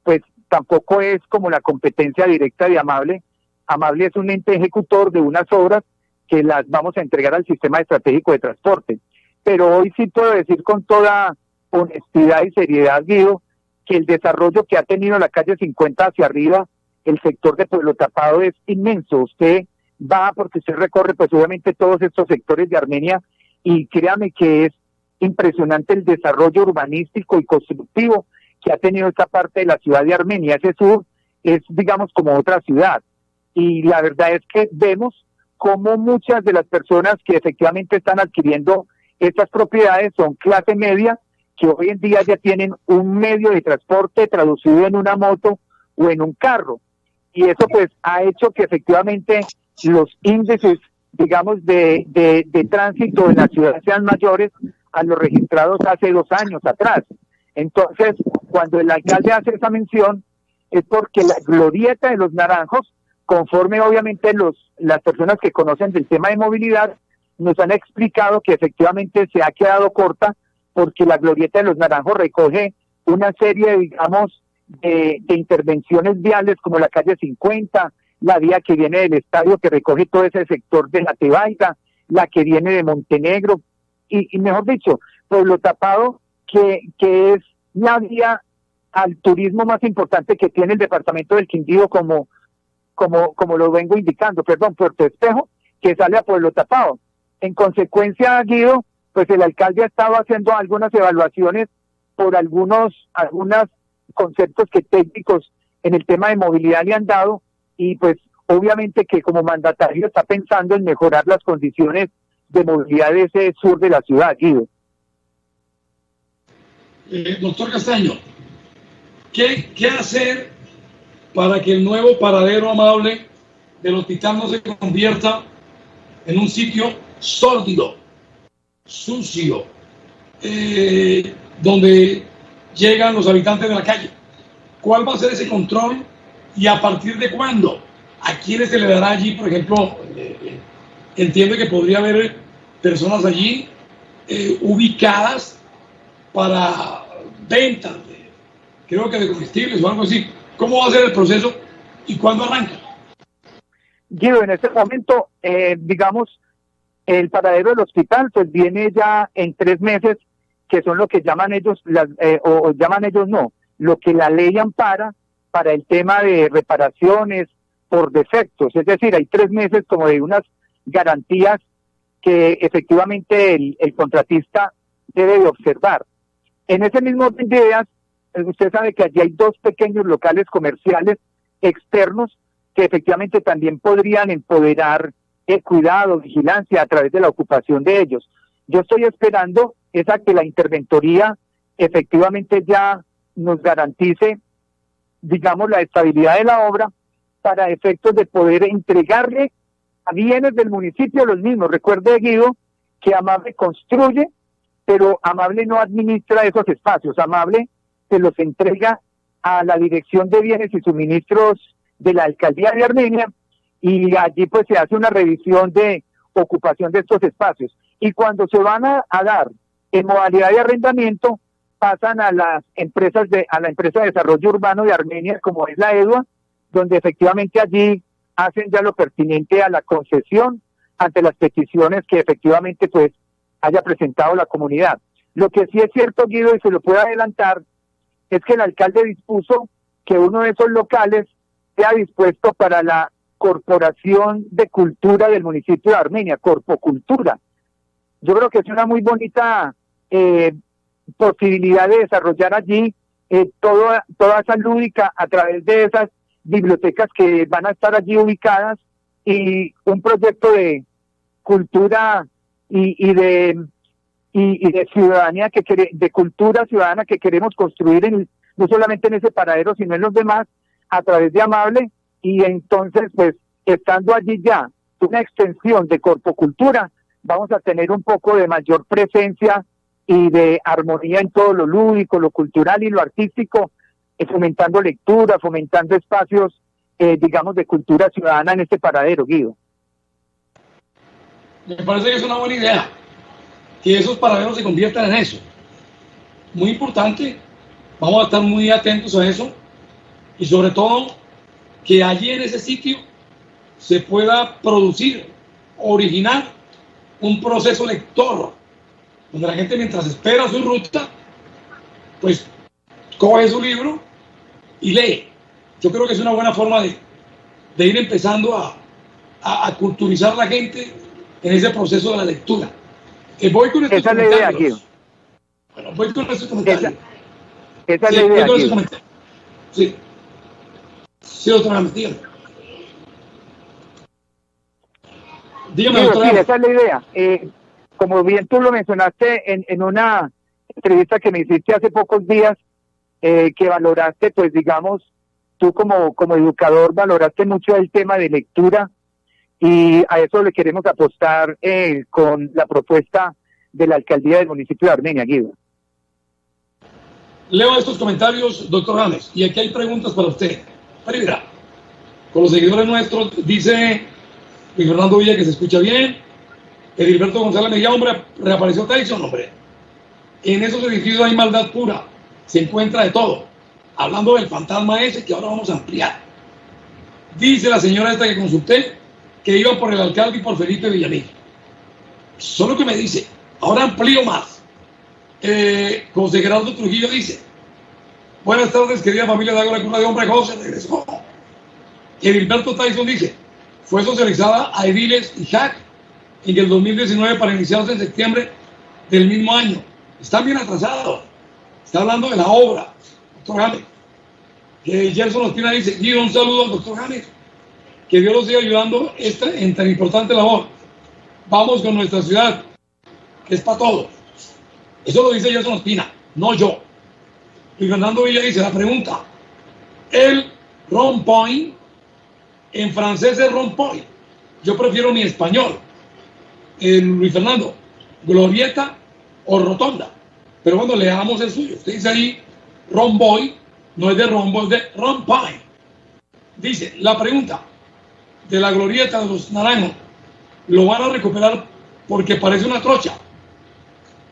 pues tampoco es como la competencia directa de Amable. Amable es un ente ejecutor de unas obras que las vamos a entregar al sistema estratégico de transporte. Pero hoy sí puedo decir con toda honestidad y seriedad, Guido, que el desarrollo que ha tenido la calle 50 hacia arriba, el sector de Pueblo Tapado, es inmenso. Usted va, porque usted recorre pues obviamente todos estos sectores de Armenia, y créame que es impresionante el desarrollo urbanístico y constructivo que ha tenido esta parte de la ciudad de Armenia. Ese sur es, digamos, como otra ciudad, y la verdad es que vemos cómo muchas de las personas que efectivamente están adquiriendo estas propiedades son clase media, que hoy en día ya tienen un medio de transporte traducido en una moto o en un carro, y eso pues ha hecho que efectivamente los índices, digamos, de tránsito en la ciudad sean mayores a los registrados hace 2 años atrás. Entonces, cuando el alcalde hace esa mención, es porque la glorieta de Los Naranjos, conforme obviamente las personas que conocen del tema de movilidad, nos han explicado que efectivamente se ha quedado corta, porque la glorieta de Los Naranjos recoge una serie, digamos, de intervenciones viales, como la calle 50, la vía que viene del estadio, que recoge todo ese sector de la Tebaida, la que viene de Montenegro, y mejor dicho, Pueblo Tapado, que es la vía al turismo más importante que tiene el departamento del Quindío, como lo vengo indicando, Puerto Espejo, que sale a Pueblo Tapado. En consecuencia, Guido, pues el alcalde ha estado haciendo algunas evaluaciones por algunos conceptos que técnicos en el tema de movilidad le han dado, y pues obviamente que como mandatario está pensando en mejorar las condiciones de movilidad de ese sur de la ciudad, Guido. Doctor Castaño, ¿qué hacer para que el nuevo paradero Amable del hospital no se convierta en un sitio sórdido, sucio, donde llegan los habitantes de la calle. ¿Cuál va a ser ese control y a partir de cuándo? ¿A quiénes se le dará allí, por ejemplo? Entiendo que podría haber personas allí ubicadas para ventas, creo que de comestibles o algo así. ¿Cómo va a ser el proceso y cuándo arranca? Guido, en este momento, digamos, el paradero del hospital pues viene ya en 3 meses, que son lo que llaman ellos, lo que la ley ampara para el tema de reparaciones por defectos. Es decir, hay 3 meses como de unas garantías que efectivamente el contratista debe de observar. En ese mismo orden de ideas, usted sabe que allí hay 2 pequeños locales comerciales externos que efectivamente también podrían empoderar el cuidado, vigilancia a través de la ocupación de ellos. Yo estoy esperando a que la interventoría efectivamente ya nos garantice, digamos, la estabilidad de la obra para efectos de poder entregarle a bienes del municipio los mismos. Recuerde, Guido, que Amable construye, pero Amable no administra esos espacios. Amable se los entrega a la Dirección de Bienes y Suministros de la Alcaldía de Armenia y allí pues se hace una revisión de ocupación de estos espacios. Y cuando se van a dar en modalidad de arrendamiento, pasan a las empresas a la empresa de desarrollo urbano de Armenia, como es la EDUA, donde efectivamente allí hacen ya lo pertinente a la concesión ante las peticiones que efectivamente pues haya presentado la comunidad. Lo que sí es cierto, Guido, y se lo puedo adelantar, es que el alcalde dispuso que uno de esos locales sea dispuesto para la Corporación de Cultura del municipio de Armenia, Corpocultura. Yo creo que es una muy bonita posibilidad de desarrollar allí toda esa lúdica a través de esas bibliotecas que van a estar allí ubicadas y un proyecto de cultura y de ciudadanía de cultura ciudadana que queremos construir no solamente en ese paradero sino en los demás a través de Amable. Y entonces pues estando allí ya una extensión de Corpocultura, vamos a tener un poco de mayor presencia y de armonía en todo lo lúdico, lo cultural y lo artístico, fomentando lectura, fomentando espacios, digamos, de cultura ciudadana en este paradero, Guido. Me parece que es una buena idea que esos paraderos se conviertan en eso. Muy importante, vamos a estar muy atentos a eso y sobre todo que allí en ese sitio se pueda producir, originar un proceso lector, donde la gente mientras espera su ruta, pues coge su libro y lee. Yo creo que es una buena forma de ir empezando a culturizar a la gente en ese proceso de la lectura. Voy con estos comentarios. Esa es la idea, Guido. Bueno, voy con estos comentarios. Esa es la idea, Guido. Sí. Sí, doctora, dígame. Dígame, doctora. Sí, esa es la idea. Como bien tú lo mencionaste en una entrevista que me hiciste hace pocos días, que valoraste, pues digamos, tú como educador valoraste mucho el tema de lectura y a eso le queremos apostar con la propuesta de la alcaldía del municipio de Armenia, Guido. Leo estos comentarios, doctor James, y aquí hay preguntas para usted. Mira, con los seguidores nuestros, dice Luis Fernando Villa que se escucha bien. Edilberto González Mejía, hombre, reapareció Tyson, hombre. En esos edificios hay maldad pura, se encuentra de todo. Hablando del fantasma ese que ahora vamos a ampliar. Dice la señora esta que consulté que iba por el alcalde y por Felipe Villamil. Solo que me dice, ahora amplío más. José Gerardo Trujillo dice: buenas tardes, querida familia de Ágora Curra de Hombre. José regresó. Edilberto Tyson dice: fue socializada a ediles y JAC en el 2019 para iniciarse en septiembre del mismo año. Están bien atrasados. Está hablando de la obra, doctor James. Gerson Ospina dice: Guido, un saludo al doctor James. Que Dios los siga ayudando en tan importante labor. Vamos con nuestra ciudad, que es para todos. Eso lo dice Gerson Ospina, no yo. Y Fernando Villa dice: la pregunta, el rond-point, en francés es rond-point. Yo prefiero mi español, Luis Fernando, glorieta o rotonda. Pero cuando leamos el suyo, usted dice ahí, Romboy, no es de Rombo, es de Rompay. Dice, la pregunta de la glorieta de los naranjos, ¿lo van a recuperar porque parece una trocha?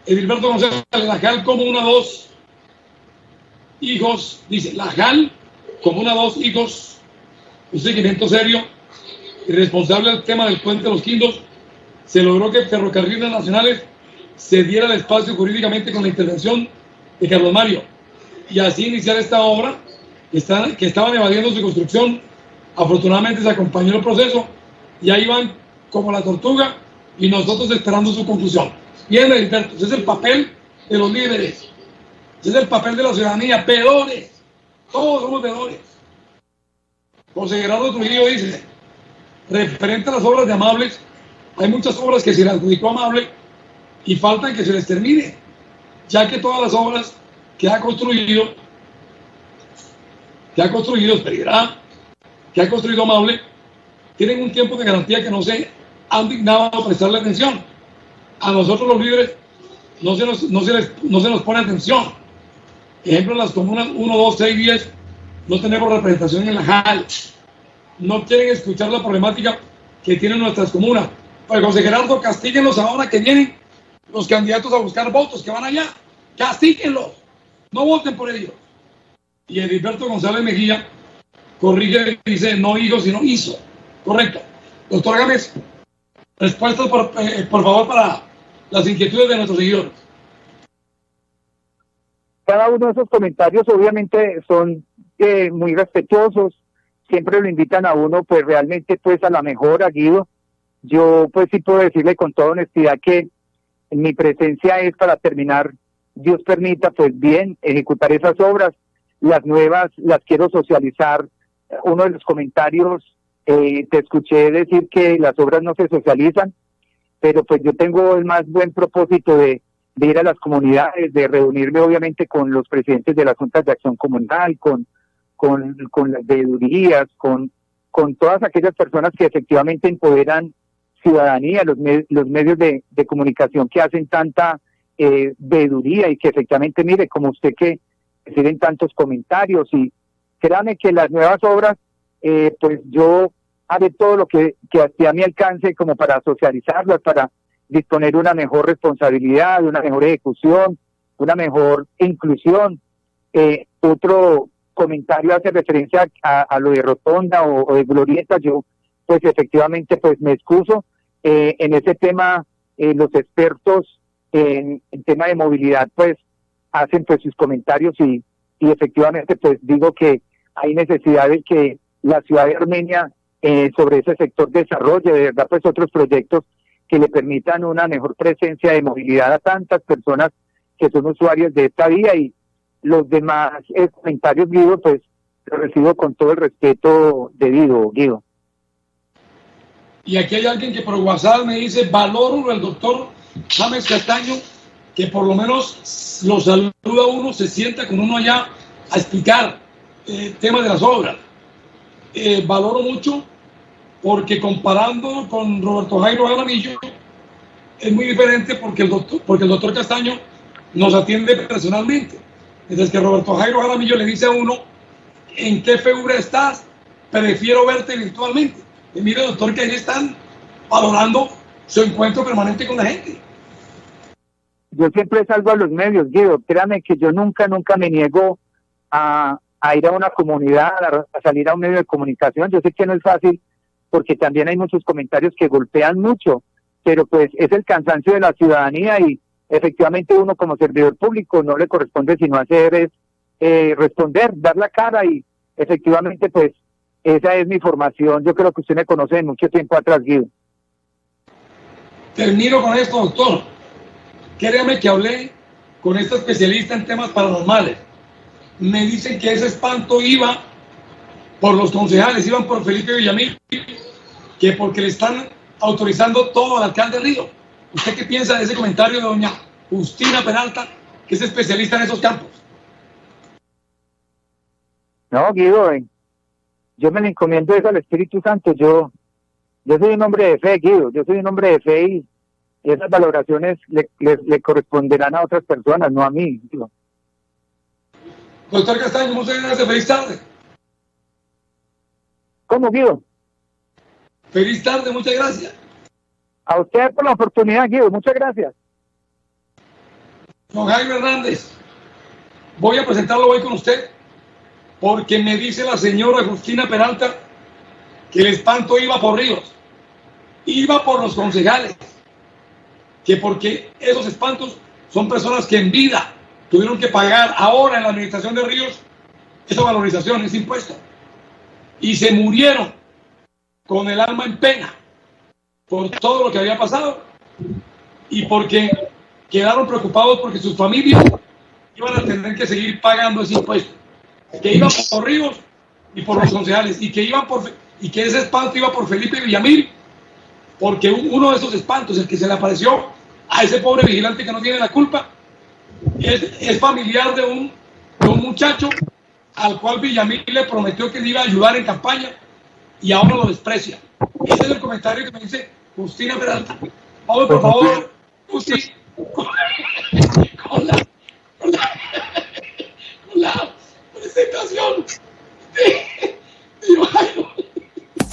Edilberto González, la JAL como una, dos hijos, dice, la JAL como una, dos hijos, un seguimiento serio y responsable del tema del puente de los Quindos, se logró que Ferrocarriles Nacionales se diera el espacio jurídicamente con la intervención de Carlos Mario y así iniciar esta obra que estaban evadiendo su construcción. Afortunadamente se acompañó el proceso y ahí van como la tortuga y nosotros esperando su conclusión. Bien, Edilberto, ese es el papel de los líderes, ese es el papel de la ciudadanía, veedores, todos somos veedores. José Gerardo Trujillo dice, referente a las obras de Amables, hay muchas obras que se le adjudicó a Amable y faltan que se les termine, ya que todas las obras que ha construido Esperirá, que ha construido Amable, tienen un tiempo de garantía que no se han dignado a prestarle atención. A nosotros los líderes no se nos pone atención. Ejemplo, en las comunas 1, 2, 6, 10 no tenemos representación en la JAL. No quieren escuchar la problemática que tienen nuestras comunas. Pues José Gerardo, castíguenlos ahora que vienen los candidatos a buscar votos, que van allá. Castíguenlos. No voten por ellos. Y Edilberto González Mejía corrige y dice no hizo, sino hizo. Correcto. Doctor Gámez, respuestas por favor para las inquietudes de nuestros seguidores. Cada uno de esos comentarios obviamente son muy respetuosos, siempre lo invitan a uno pues realmente pues a la mejora, Guido. Yo pues sí puedo decirle con toda honestidad que mi presencia es para terminar, Dios permita, pues bien, ejecutar esas obras. Las nuevas las quiero socializar. Uno de los comentarios, te escuché decir que las obras no se socializan, pero pues yo tengo el más buen propósito de ir a las comunidades, de reunirme obviamente con los presidentes de las juntas de acción comunal, con las veedurías, con todas aquellas personas que efectivamente empoderan ciudadanía, los medios de comunicación que hacen tanta veeduría y que efectivamente, mire, como usted que reciben tantos comentarios, y créame que las nuevas obras, pues yo haré todo lo que esté a mi alcance como para socializarlas, para disponer una mejor responsabilidad, una mejor ejecución, una mejor inclusión. Otro comentario hace referencia a lo de rotonda o de glorieta. Yo pues efectivamente pues me excuso. En ese tema los expertos en tema de movilidad pues hacen pues sus comentarios y efectivamente pues digo que hay necesidad de que la ciudad de Armenia sobre ese sector desarrolle de verdad pues otros proyectos que le permitan una mejor presencia de movilidad a tantas personas que son usuarios de esta vía. Y los demás comentarios, Guido, pues los recibo con todo el respeto debido, Guido. Y aquí hay alguien que por WhatsApp me dice, valoro al doctor James Castaño, que por lo menos lo saluda a uno, se sienta con uno allá a explicar temas de las obras. Valoro mucho porque comparando con Roberto Jairo Jaramillo es muy diferente porque el doctor Castaño nos atiende personalmente. Desde que Roberto Jairo Jaramillo le dice a uno en qué figura estás, prefiero verte virtualmente. Y mire, doctor, que ahí están valorando su encuentro permanente con la gente. Yo siempre salgo a los medios, Guido. Créame que yo nunca me niego a ir a una comunidad, a salir a un medio de comunicación. Yo sé que no es fácil porque también hay muchos comentarios que golpean mucho, pero pues es el cansancio de la ciudadanía y efectivamente uno como servidor público no le corresponde sino hacer es responder, dar la cara y efectivamente pues esa es mi formación. Yo creo que usted me conoce de mucho tiempo atrás, Guido. Termino con esto, doctor. Créame que hablé con esta especialista en temas paranormales. Me dicen que ese espanto iba por los concejales, iban por Felipe Villamil, que porque le están autorizando todo al alcalde Río. ¿Usted qué piensa de ese comentario de doña Justina Peralta, que es especialista en esos campos? No, Guido, yo me le encomiendo eso al Espíritu Santo. Yo soy un hombre de fe, Guido. Yo soy un hombre de fe y esas valoraciones le corresponderán a otras personas, no a mí. Digo. Doctor Castaño, muchas gracias, feliz tarde. ¿Cómo, Guido? Feliz tarde, muchas gracias. A usted por la oportunidad, Guido, muchas gracias. Don Jaime Hernández, voy a presentarlo hoy con usted porque me dice la señora Justina Peralta que el espanto iba por Ríos, iba por los concejales, que porque esos espantos son personas que en vida tuvieron que pagar ahora en la administración de Ríos esa valorización, ese impuesto, y se murieron con el alma en pena por todo lo que había pasado y porque quedaron preocupados porque sus familias iban a tener que seguir pagando ese impuesto, que iba por Ríos y por los concejales, y que ese espanto iba por Felipe Villamil, porque uno de esos espantos, el que se le apareció a ese pobre vigilante que no tiene la culpa, es familiar de un muchacho al cual Villamil le prometió que le iba a ayudar en campaña y ahora lo desprecia. Ese es el comentario que me dice Justina Peralta. Vamos, por favor, Justi, con la presentación de Jairo.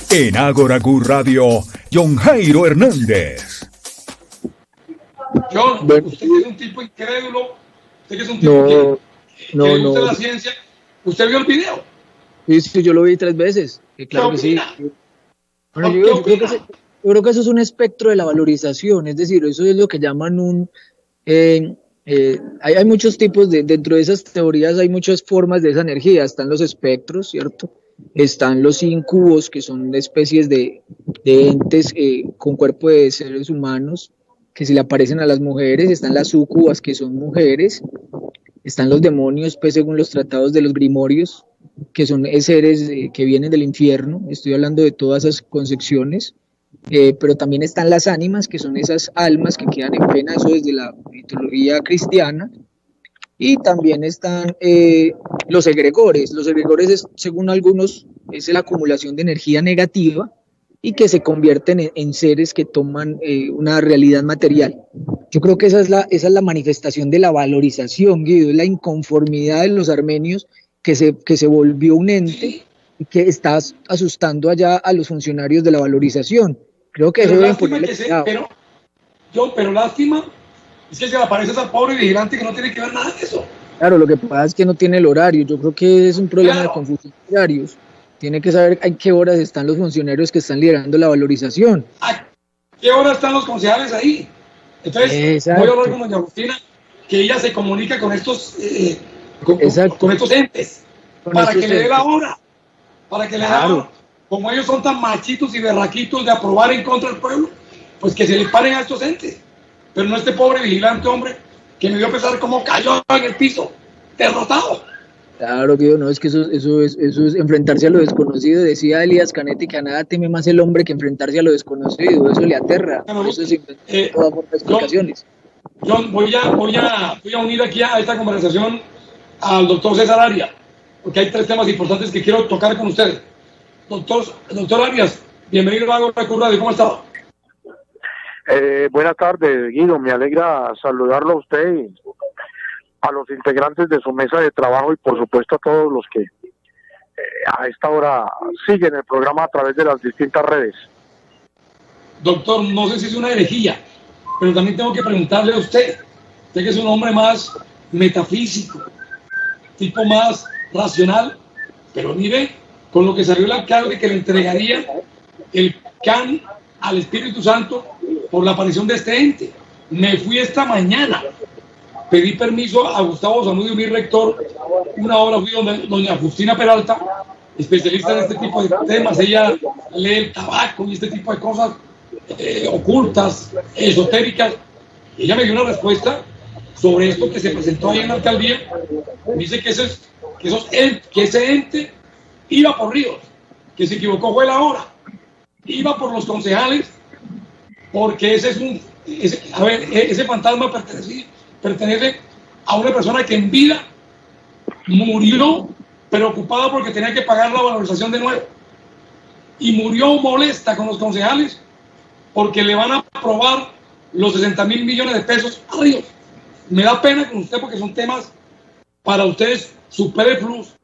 En Ágora Q Radio, John Jairo Hernández. John, usted que es un tipo incrédulo, usted que es un tipo que le gusta la ciencia, ¿usted vio el video? Sí, yo lo vi 3 veces, claro que sí. Bueno, yo creo que eso es un espectro de la valorización, es decir, eso es lo que llaman hay muchos tipos dentro de esas teorías, hay muchas formas de esa energía. Están los espectros, ¿cierto? Están los incubos, que son especies de entes con cuerpo de seres humanos, que se le aparecen a las mujeres. Están las súcubas, que son mujeres. Están los demonios, pues según los tratados de los grimorios, que son seres que vienen del infierno. Estoy hablando de todas esas concepciones. Pero también están las ánimas, que son esas almas que quedan en pena, eso desde la mitología cristiana. Y también están los egregores. Los egregores, según algunos, es la acumulación de energía negativa y que se convierten en seres que toman una realidad material. Yo creo que esa es la manifestación de la valorización, Guido, es la inconformidad de los armenios que se volvió un ente y que está asustando allá a los funcionarios de la valorización. Creo que eso deben ponerle cuidado. Pero lástima es que se le aparece a esa pobre vigilante que no tiene que ver nada de eso. Claro, lo que pasa es que no tiene el horario. Yo creo que es un problema de confusión de horarios. Tiene que saber a qué horas están los funcionarios que están liderando la valorización. ¿A qué horas están los concejales ahí? Entonces, voy a hablar con doña Agustina, que ella se comunica con estos con estos entes, para que le dé la hora, para que le dé la hora. Como ellos son tan machitos y berraquitos de aprobar en contra del pueblo, pues que se les paren a estos entes. Pero no este pobre vigilante, hombre, que me dio a pensar cómo cayó en el piso, derrotado. Claro, que no, es que eso es enfrentarse a lo desconocido. Decía Elías Canetti que a nada teme más el hombre que enfrentarse a lo desconocido. Eso le aterra. Eso es toda forma de explicaciones. John, voy a unir aquí a esta conversación al doctor César Arias, porque hay 3 temas importantes que quiero tocar con ustedes. Doctor Arias, bienvenido a Ágora Q Radio, ¿cómo está? Buenas tardes, Guido, me alegra saludarlo a usted y a los integrantes de su mesa de trabajo y por supuesto a todos los que a esta hora siguen el programa a través de las distintas redes. Doctor, no sé si es una herejía, pero también tengo que preguntarle a usted que es un hombre más metafísico, tipo más racional, pero mire, con lo que salió el alcalde que le entregaría el CAN al Espíritu Santo por la aparición de este ente. Me fui esta mañana, pedí permiso a Gustavo Zamudio, mi rector, una hora fui donde doña Justina Peralta, especialista en este tipo de temas. Ella lee el tabaco y este tipo de cosas ocultas, esotéricas. Ella me dio una respuesta sobre esto que se presentó ahí en la alcaldía. Me dice que ese ente iba por Ríos, que se equivocó fue la hora, iba por los concejales, porque ese fantasma pertenece a una persona que en vida murió preocupada porque tenía que pagar la valorización de nuevo, y murió molesta con los concejales porque le van a aprobar los 60.000 millones de pesos a Ríos. Me da pena con usted porque son temas para ustedes superfluos,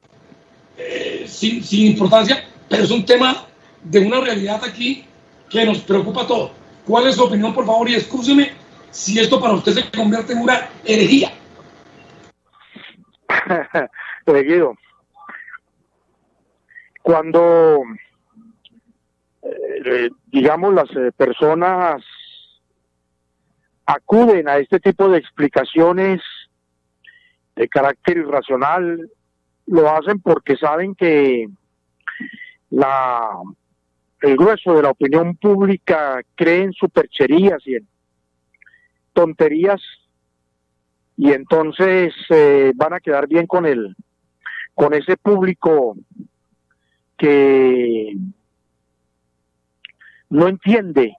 sin importancia, pero es un tema de una realidad aquí que nos preocupa a todos. ¿Cuál es su opinión, por favor? Y excúseme si esto para usted se convierte en una herejía. Guido, cuando digamos las personas acuden a este tipo de explicaciones de carácter irracional, lo hacen porque saben que el grueso de la opinión pública cree en supercherías y en tonterías, y entonces van a quedar bien con ese público que no entiende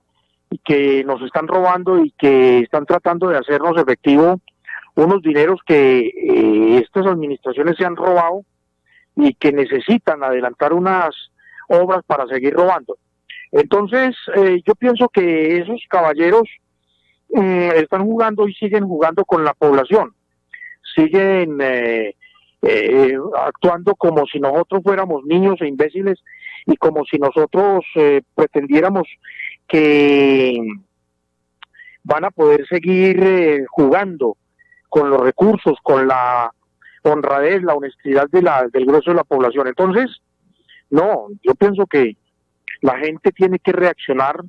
y que nos están robando y que están tratando de hacernos efectivo unos dineros que estas administraciones se han robado y que necesitan adelantar unas obras para seguir robando. Entonces, yo pienso que esos caballeros están jugando y siguen jugando con la población, siguen actuando como si nosotros fuéramos niños e imbéciles y como si nosotros pretendiéramos que van a poder seguir jugando con los recursos, con la honradez, la honestidad del grueso de la población. Entonces, no, yo pienso que la gente tiene que reaccionar.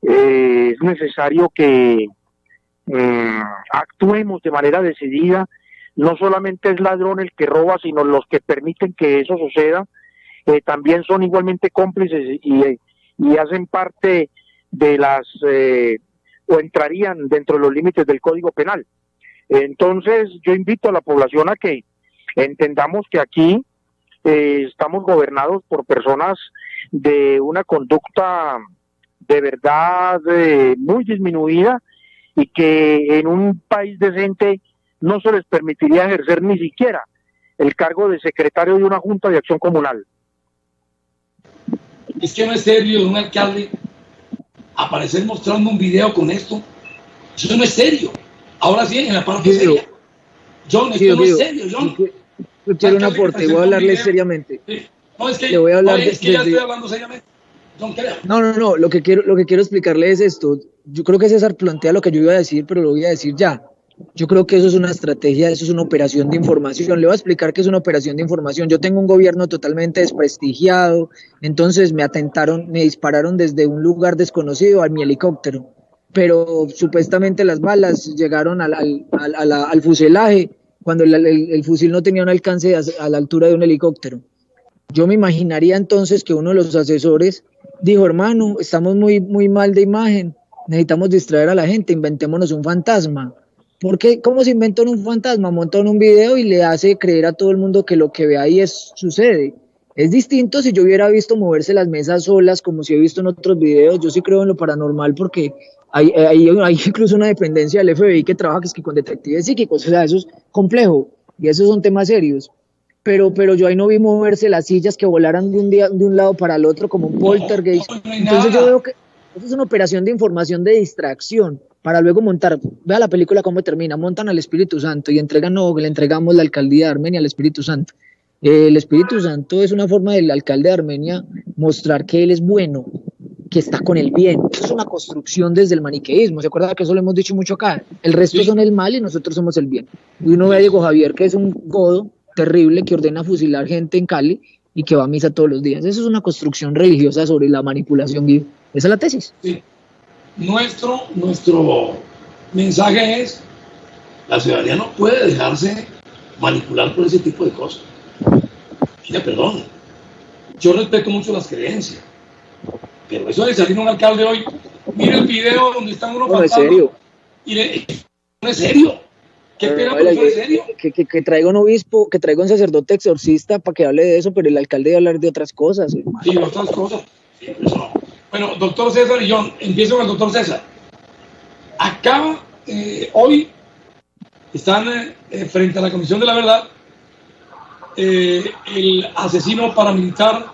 Es necesario que actuemos de manera decidida. No solamente es ladrón el que roba, sino los que permiten que eso suceda también son igualmente cómplices y hacen parte de o entrarían dentro de los límites del Código Penal. Entonces yo invito a la población a que entendamos que aquí estamos gobernados por personas de una conducta de verdad muy disminuida y que en un país decente no se les permitiría ejercer ni siquiera el cargo de secretario de una junta de acción comunal. Es que no es serio de un alcalde aparecer mostrando un video con esto. Eso no es serio. Ahora sí, en la parte seria. John, esto no es serio, John. Yo quiero un aporte, voy a hablarle seriamente. Sí. No, es que, le voy a hablar ya estoy hablando seriamente. John, no, lo que quiero explicarle es esto. Yo creo que César plantea lo que yo iba a decir, pero lo voy a decir ya. Yo creo que eso es una estrategia, eso es una operación de información. Le voy a explicar que es una operación de información. Yo tengo un gobierno totalmente desprestigiado, entonces me dispararon desde un lugar desconocido a mi helicóptero, pero supuestamente las balas llegaron al fuselaje cuando el fusil no tenía un alcance a la altura de un helicóptero. Yo me imaginaría entonces que uno de los asesores dijo: hermano, estamos muy mal de imagen, necesitamos distraer a la gente, inventémonos un fantasma. ¿Por qué? ¿Cómo se inventó un fantasma? Montan un video y le hace creer a todo el mundo que lo que ve ahí sucede. Es distinto si yo hubiera visto moverse las mesas solas, como si he visto en otros videos. Yo sí creo en lo paranormal porque hay incluso una dependencia del FBI que trabaja con detectives psíquicos. O sea, eso es complejo y esos son temas serios. Pero yo ahí no vi moverse las sillas que volaran de un lado para el otro como un poltergeist. Entonces yo veo que eso es una operación de información de distracción para luego montar. Vea la película cómo termina: montan al Espíritu Santo y le entregamos la alcaldía de Armenia al Espíritu Santo. El Espíritu Santo es una forma del alcalde de Armenia mostrar que él es bueno, que está con el bien. Eso es una construcción desde el maniqueísmo. ¿Se acuerda que eso lo hemos dicho mucho acá? El resto son el mal y nosotros somos el bien. Y uno ve a Diego Javier, que es un godo terrible que ordena fusilar gente en Cali y que va a misa todos los días. Eso es una construcción religiosa sobre la manipulación viva. Esa es la tesis. Sí. Nuestro mensaje es: la ciudadanía no puede dejarse manipular por ese tipo de cosas. Mira, perdón, yo respeto mucho las creencias, pero eso de salir un alcalde hoy, mire el video donde están unos fantasmas. No, no es serio. ¿Qué pena, pero eso es serio? Que traiga un obispo, que traiga un sacerdote exorcista para que hable de eso, pero el alcalde debe hablar de otras cosas. Hermano. Sí, de otras cosas. Sí, eso no. Bueno, doctor César y John, empiezo con el doctor César. Hoy están frente a la Comisión de la Verdad el asesino paramilitar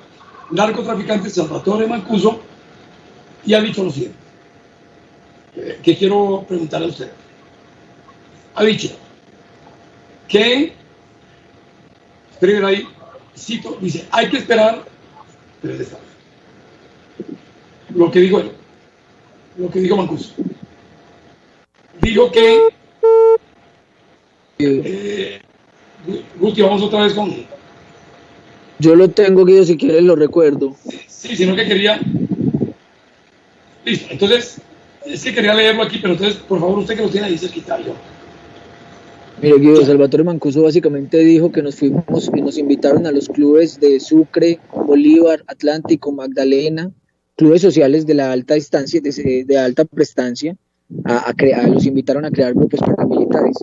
narcotraficante Salvatore Mancuso, y ha dicho lo siguiente: que quiero preguntarle a usted. Ha dicho que, esperen ahí, cito, dice, hay que esperar, pero está lo que dijo él, lo que dijo Mancuso. Dijo que Guti, vamos otra vez con... Yo lo tengo, Guido, si quieres lo recuerdo. Sí, sino que quería... Listo, entonces, es que quería leerlo aquí, pero entonces, por favor, usted que lo tiene ahí cerquita, yo. Mire, Guido, Salvatore Mancuso básicamente dijo que nos fuimos y nos invitaron a los clubes de Sucre, Bolívar, Atlántico, Magdalena, clubes sociales de la alta instancia, de alta prestancia, los invitaron a crear grupos paramilitares.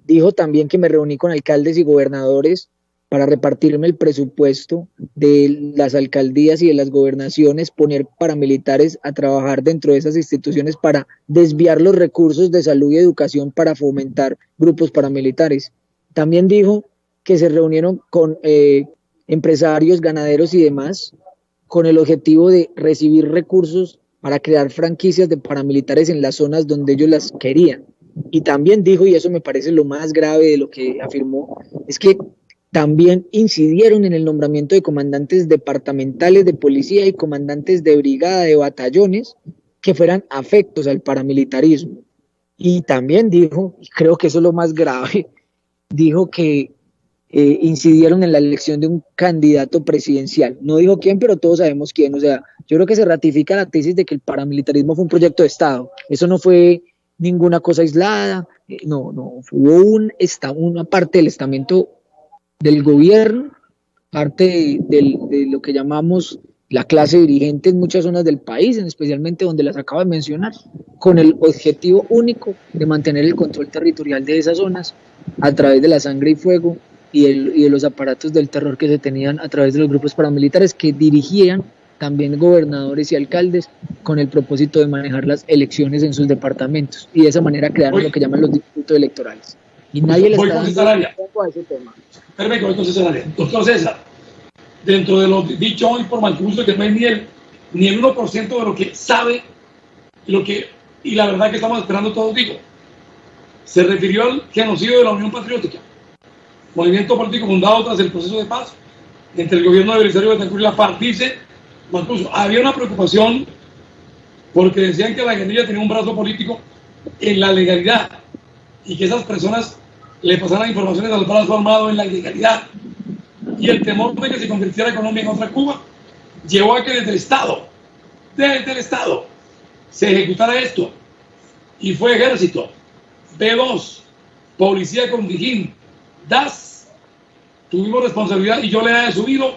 Dijo también que me reuní con alcaldes y gobernadores para repartirme el presupuesto de las alcaldías y de las gobernaciones, poner paramilitares a trabajar dentro de esas instituciones para desviar los recursos de salud y educación para fomentar grupos paramilitares. También dijo que se reunieron con empresarios, ganaderos y demás con el objetivo de recibir recursos para crear franquicias de paramilitares en las zonas donde ellos las querían. Y también dijo, y eso me parece lo más grave de lo que afirmó, es que también incidieron en el nombramiento de comandantes departamentales de policía y comandantes de brigada de batallones que fueran afectos al paramilitarismo. Y también dijo, y creo que eso es lo más grave, dijo que incidieron en la elección de un candidato presidencial. No dijo quién, pero todos sabemos quién. O sea, yo creo que se ratifica la tesis de que el paramilitarismo fue un proyecto de Estado. Eso no fue ninguna cosa aislada, no, hubo una parte del estamento del gobierno, parte de lo que llamamos la clase dirigente en muchas zonas del país, especialmente donde las acabo de mencionar, con el objetivo único de mantener el control territorial de esas zonas a través de la sangre y fuego y de los aparatos del terror que se tenían a través de los grupos paramilitares que dirigían también gobernadores y alcaldes con el propósito de manejar las elecciones en sus departamentos y de esa manera crearon lo que llaman los distritos electorales. Y nadie le está dando tiempo a ese tema. Espérame que voy con César. Doctor César, dentro de lo dicho hoy por Mancuso, que no hay ni el 1% de lo que sabe y la verdad que estamos esperando todos, digo, se refirió al genocidio de la Unión Patriótica, movimiento político fundado tras el proceso de paz entre el gobierno de Belisario Betancur y la FARC. Dice Mancuso, había una preocupación porque decían que la guerrilla tenía un brazo político en la legalidad y que esas personas le pasaran informaciones al brazo armado en la ilegalidad, y el temor de que se convirtiera Colombia en otra Cuba llevó a que desde el Estado se ejecutara esto, y fue Ejército, B2, Policía con Dijín, DAS, tuvimos responsabilidad y yo le he subido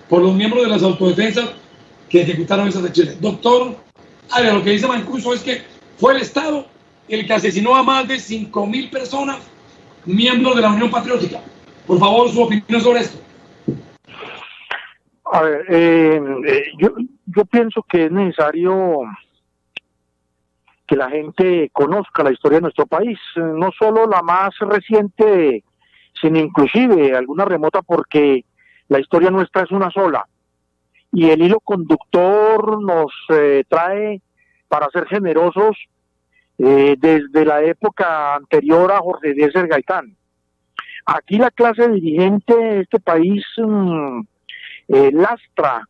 por los miembros de las autodefensas que ejecutaron esas acciones. Doctor, lo que dice Mancuso es que fue el Estado el que asesinó a más de 5.000 personas, miembros de la Unión Patriótica. Por favor, su opinión sobre esto. A ver, yo pienso que es necesario que la gente conozca la historia de nuestro país, no solo la más reciente, sino inclusive alguna remota, porque la historia nuestra es una sola. Y el hilo conductor nos trae, para ser generosos, desde la época anterior a Jorge Eliezer Gaitán. Aquí la clase dirigente de este país lastra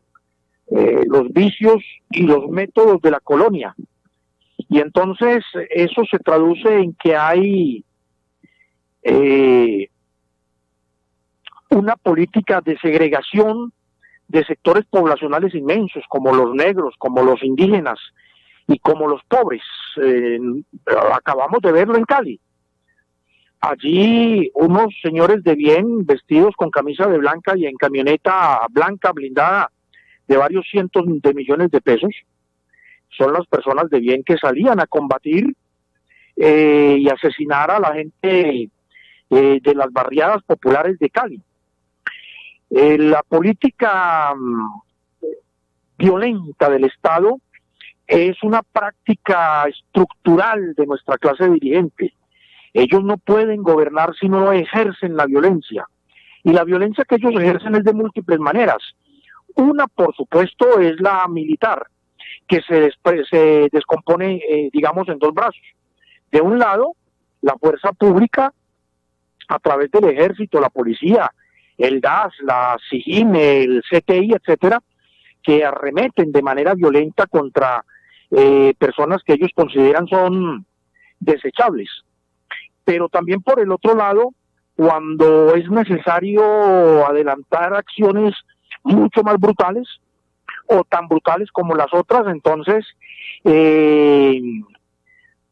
los vicios y los métodos de la colonia. Y entonces eso se traduce en que hay una política de segregación de sectores poblacionales inmensos, como los negros, como los indígenas y como los pobres. Acabamos de verlo en Cali. Allí unos señores de bien, vestidos con camisa de blanca y en camioneta blanca blindada de varios cientos de millones de pesos, son las personas de bien que salían a combatir y asesinar a la gente de las barriadas populares de Cali. La política violenta del Estado es una práctica estructural de nuestra clase dirigente. Ellos no pueden gobernar si no ejercen la violencia. Y la violencia que ellos ejercen es de múltiples maneras. Una, por supuesto, es la militar. que se descompone, digamos, en dos brazos. De un lado, la fuerza pública, a través del ejército, la policía, el DAS, la SIGIN, el CTI, etcétera, que arremeten de manera violenta contra personas que ellos consideran son desechables. Pero también por el otro lado, cuando es necesario adelantar acciones mucho más brutales o tan brutales como las otras, entonces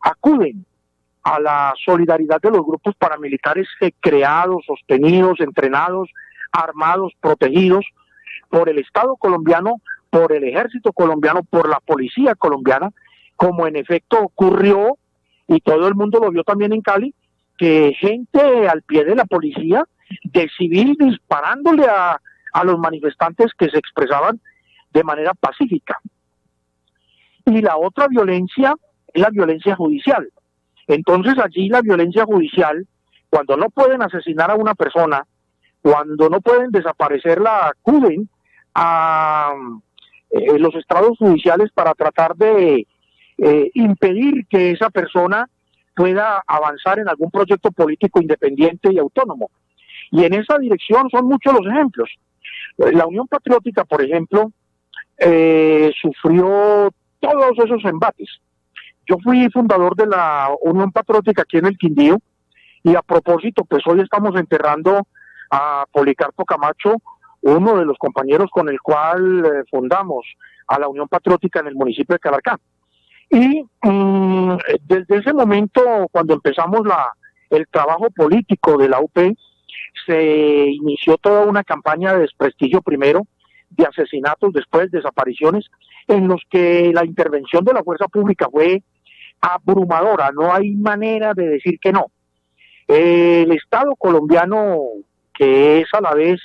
acuden a la solidaridad de los grupos paramilitares creados, sostenidos, entrenados, armados, protegidos por el Estado colombiano, por el ejército colombiano, por la policía colombiana, como en efecto ocurrió, y todo el mundo lo vio también en Cali, que gente al pie de la policía, de civil, disparándole a los manifestantes que se expresaban de manera pacífica. Y la otra violencia es la violencia judicial. Entonces allí la violencia judicial, cuando no pueden asesinar a una persona, cuando no pueden desaparecerla, acuden a los estrados judiciales para tratar de impedir que esa persona pueda avanzar en algún proyecto político independiente y autónomo. Y en esa dirección son muchos los ejemplos. La Unión Patriótica, por ejemplo, sufrió todos esos embates. Yo fui fundador de la Unión Patriótica aquí en el Quindío, y a propósito, pues hoy estamos enterrando a Policarpo Camacho, uno de los compañeros con el cual fundamos a la Unión Patriótica en el municipio de Calarcá. Y desde ese momento, cuando empezamos el trabajo político de la UP, se inició toda una campaña de desprestigio primero, de asesinatos, después desapariciones, en los que la intervención de la fuerza pública fue abrumadora, no hay manera de decir que no. El Estado colombiano, que es a la vez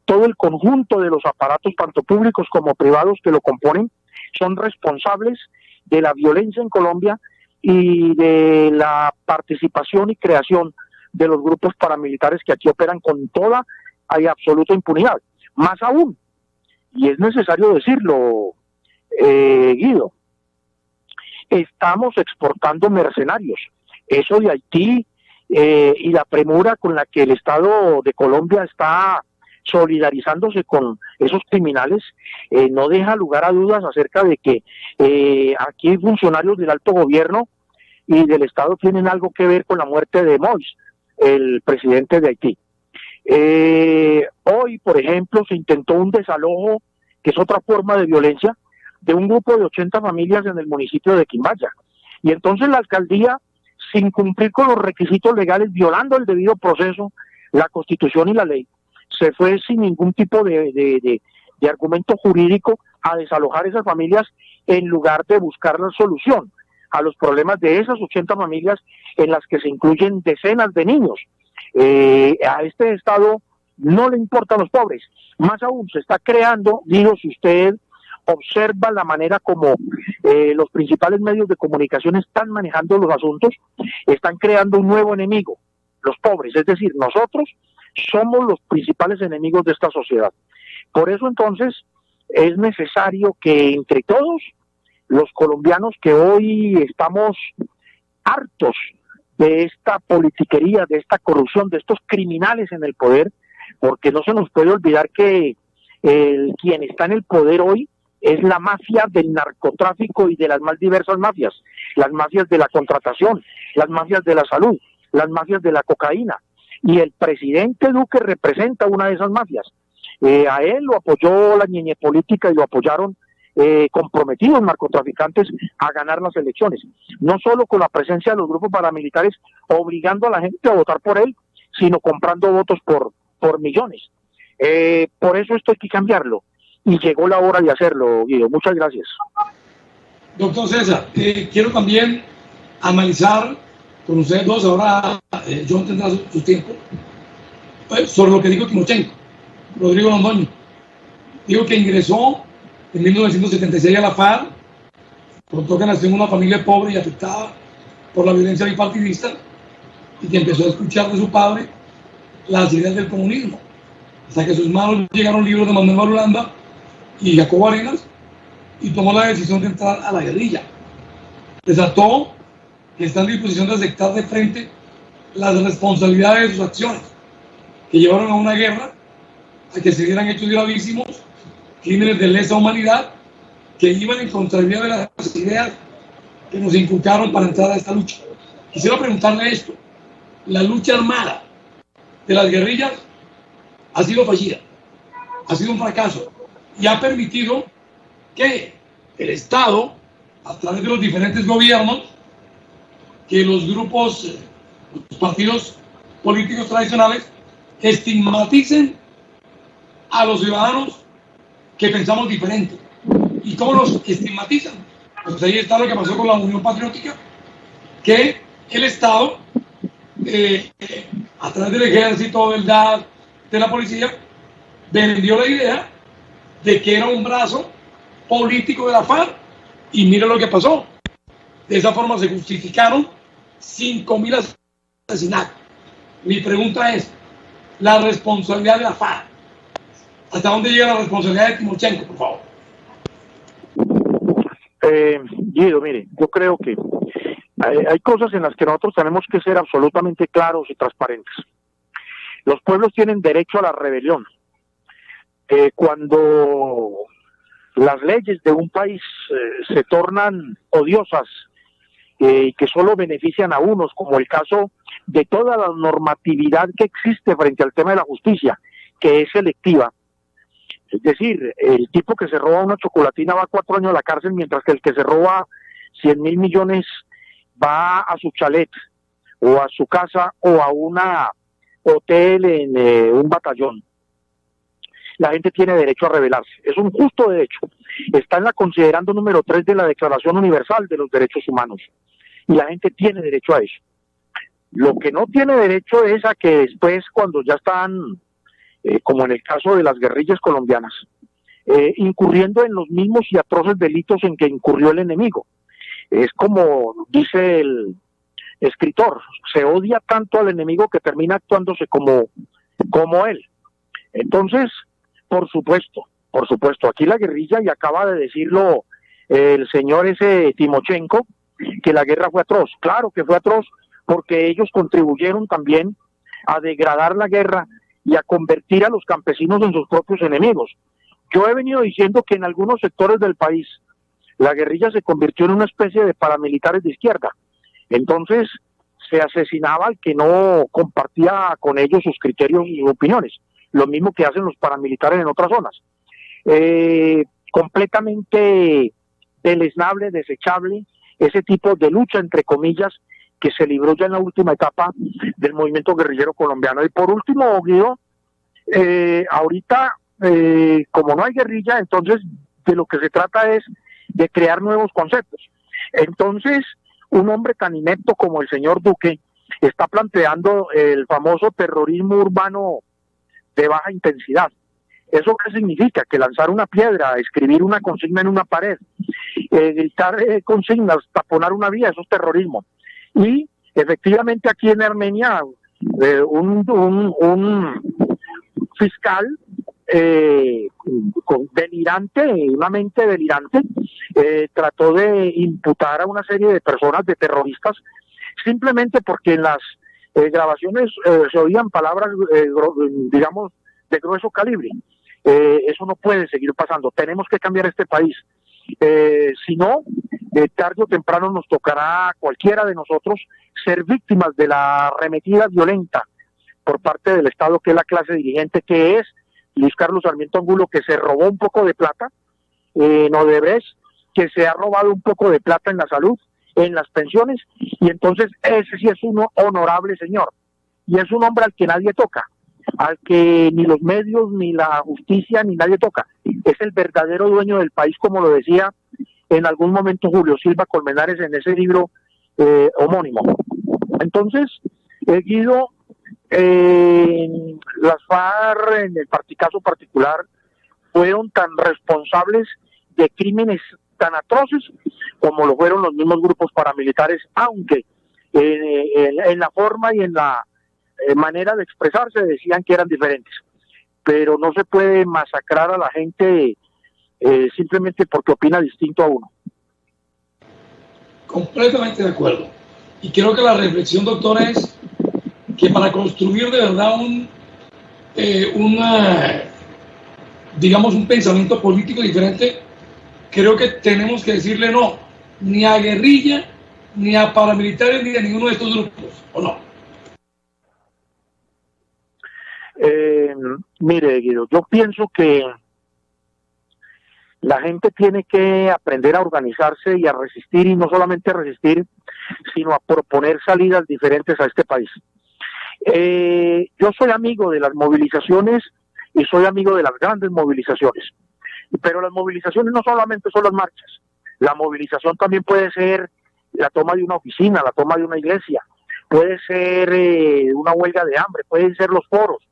todo el conjunto de los aparatos, tanto públicos como privados que lo componen, son responsables de la violencia en Colombia y de la participación y creación de los grupos paramilitares que aquí operan con toda y absoluta impunidad. Más aún, y es necesario decirlo, Guido, estamos exportando mercenarios. Eso de Haití y la premura con la que el Estado de Colombia está solidarizándose con esos criminales no deja lugar a dudas acerca de que aquí funcionarios del alto gobierno y del Estado tienen algo que ver con la muerte de Moïse, el presidente de Haití. Hoy, por ejemplo, se intentó un desalojo, que es otra forma de violencia, de un grupo de 80 familias en el municipio de Quimbaya. Y entonces la alcaldía, sin cumplir con los requisitos legales, violando el debido proceso, la Constitución y la ley, se fue sin ningún tipo de argumento jurídico a desalojar esas familias en lugar de buscar la solución a los problemas de esas 80 familias en las que se incluyen decenas de niños. A este Estado no le importan los pobres. Más aún, se está creando, digo, si usted observa la manera como los principales medios de comunicación están manejando los asuntos, están creando un nuevo enemigo, los pobres. Es decir, nosotros somos los principales enemigos de esta sociedad. Por eso entonces es necesario que entre todos los colombianos que hoy estamos hartos de esta politiquería, de esta corrupción, de estos criminales en el poder, porque no se nos puede olvidar que quien está en el poder hoy es la mafia del narcotráfico y de las más diversas mafias, las mafias de la contratación, las mafias de la salud, las mafias de la cocaína, y el presidente Duque representa una de esas mafias. A él lo apoyó la ñeñe política y lo apoyaron comprometidos narcotraficantes a ganar las elecciones, no solo con la presencia de los grupos paramilitares obligando a la gente a votar por él, sino comprando votos por millones. Por eso esto hay que cambiarlo, y llegó la hora de hacerlo, Guido. Muchas gracias. Doctor César, quiero también analizar con ustedes dos, ahora John tendrá su tiempo, sobre lo que dijo Timochenko, Rodrigo Londoño. Dijo que ingresó en 1976 a la FARC, contó que nació en una familia pobre y afectada por la violencia bipartidista, y que empezó a escuchar de su padre las ideas del comunismo, hasta que a sus manos llegaron libros de Manuel Marulanda y Jacobo Arenas, y tomó la decisión de entrar a la guerrilla. Desató que está en disposición de aceptar de frente las responsabilidades de sus acciones, que llevaron a una guerra, a que se dieran hechos gravísimos, crímenes de lesa humanidad, que iban en contravía de las ideas que nos inculcaron para entrar a esta lucha. Quisiera preguntarle esto: la lucha armada de las guerrillas ha sido fallida, ha sido un fracaso, y ha permitido que el Estado, a través de los diferentes gobiernos, que los grupos, los partidos políticos tradicionales, estigmaticen a los ciudadanos que pensamos diferente. ¿Y cómo los estigmatizan? Pues ahí está lo que pasó con la Unión Patriótica, que el Estado, a través del ejército, del DAD, de la policía, vendió la idea de que era un brazo político de la FARC, y mira lo que pasó. De esa forma se justificaron 5.000 asesinatos. Mi pregunta es: la responsabilidad de la FARC, ¿hasta dónde llega la responsabilidad de Timochenko, por favor? Guido, mire, yo creo que hay cosas en las que nosotros tenemos que ser absolutamente claros y transparentes. Los pueblos tienen derecho a la rebelión. Cuando las leyes de un país se tornan odiosas y que solo benefician a unos, como el caso de toda la normatividad que existe frente al tema de la justicia, que es selectiva. Es decir, el tipo que se roba una chocolatina va 4 años a la cárcel, mientras que el que se roba 100.000 millones va a su chalet, o a su casa, o a un hotel en un batallón. La gente tiene derecho a rebelarse, es un justo derecho. Está en la considerando número 3 de la Declaración Universal de los Derechos Humanos, y la gente tiene derecho a eso. Lo que no tiene derecho es a que después, cuando ya están, como en el caso de las guerrillas colombianas, incurriendo en los mismos y atroces delitos en que incurrió el enemigo. Es como dice el escritor: se odia tanto al enemigo que termina actuándose como él. Entonces, por supuesto, aquí la guerrilla, y acaba de decirlo el señor ese Timochenko, que la guerra fue atroz. Claro que fue atroz, porque ellos contribuyeron también a degradar la guerra y a convertir a los campesinos en sus propios enemigos. Yo he venido diciendo que en algunos sectores del país la guerrilla se convirtió en una especie de paramilitares de izquierda. Entonces se asesinaba al que no compartía con ellos sus criterios y sus opiniones, lo mismo que hacen los paramilitares en otras zonas. Completamente deleznable, desechable ese tipo de lucha, entre comillas, que se libró ya en la última etapa del movimiento guerrillero colombiano. Y por último, Guido, ahorita, como no hay guerrilla, entonces de lo que se trata es de crear nuevos conceptos. Entonces, un hombre tan inepto como el señor Duque está planteando el famoso terrorismo urbano de baja intensidad. ¿Eso qué significa? Que lanzar una piedra, escribir una consigna en una pared, gritar consignas, taponar una vía, eso es terrorismo. Y efectivamente aquí en Armenia un fiscal delirante, una mente delirante, trató de imputar a una serie de personas, de terroristas, simplemente porque en las grabaciones se oían palabras, digamos, de grueso calibre. Eso no puede seguir pasando. Tenemos que cambiar este país. Si no, tarde o temprano nos tocará a cualquiera de nosotros ser víctimas de la arremetida violenta por parte del Estado, que es la clase dirigente, que es Luis Carlos Sarmiento Angulo, que se robó un poco de plata en Odebrecht, que se ha robado un poco de plata en la salud, en las pensiones, y entonces ese sí es un honorable señor, y es un hombre al que nadie toca, al que ni los medios, ni la justicia, ni nadie toca. Es el verdadero dueño del país, como lo decía en algún momento Julio Silva Colmenares en ese libro homónimo. Entonces, Guido, las FARC, en el caso particular, fueron tan responsables de crímenes tan atroces como lo fueron los mismos grupos paramilitares, aunque en la forma y en la manera de expresarse decían que eran diferentes. Pero no se puede masacrar a la gente simplemente porque opina distinto a uno. Completamente de acuerdo. Y creo que la reflexión, doctora, es que para construir de verdad digamos, un pensamiento político diferente, creo que tenemos que decirle no, ni a guerrilla, ni a paramilitares, ni a ninguno de estos grupos, ¿o no? Mire, Guido, yo pienso que la gente tiene que aprender a organizarse y a resistir, y no solamente a resistir, sino a proponer salidas diferentes a este país. Yo soy amigo de las movilizaciones y soy amigo de las grandes movilizaciones, pero las movilizaciones no solamente son las marchas, la movilización también puede ser la toma de una oficina, la toma de una iglesia, puede ser una huelga de hambre, pueden ser los foros,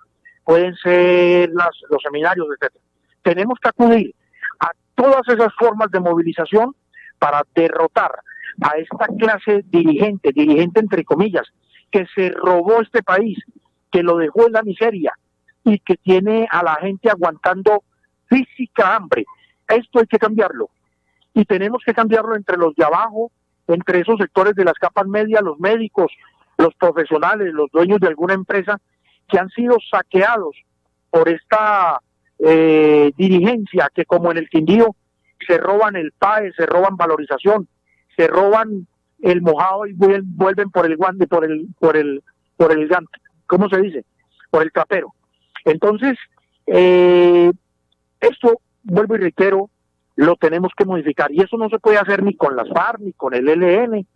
pueden ser los seminarios, etcétera. Tenemos que acudir a todas esas formas de movilización para derrotar a esta clase dirigente entre comillas, que se robó este país, que lo dejó en la miseria y que tiene a la gente aguantando física hambre. Esto hay que cambiarlo, y tenemos que cambiarlo entre los de abajo, entre esos sectores de las capas medias, los médicos, los profesionales, los dueños de alguna empresa que han sido saqueados por esta dirigencia que, como en el Quindío, se roban el PAE, se roban valorización, se roban el mojado y vuelven por el guante, por el gante, ¿cómo se dice? Por el trapero. Entonces, esto, vuelvo y reitero, lo tenemos que modificar, y eso no se puede hacer ni con las FARC, ni con el ELN,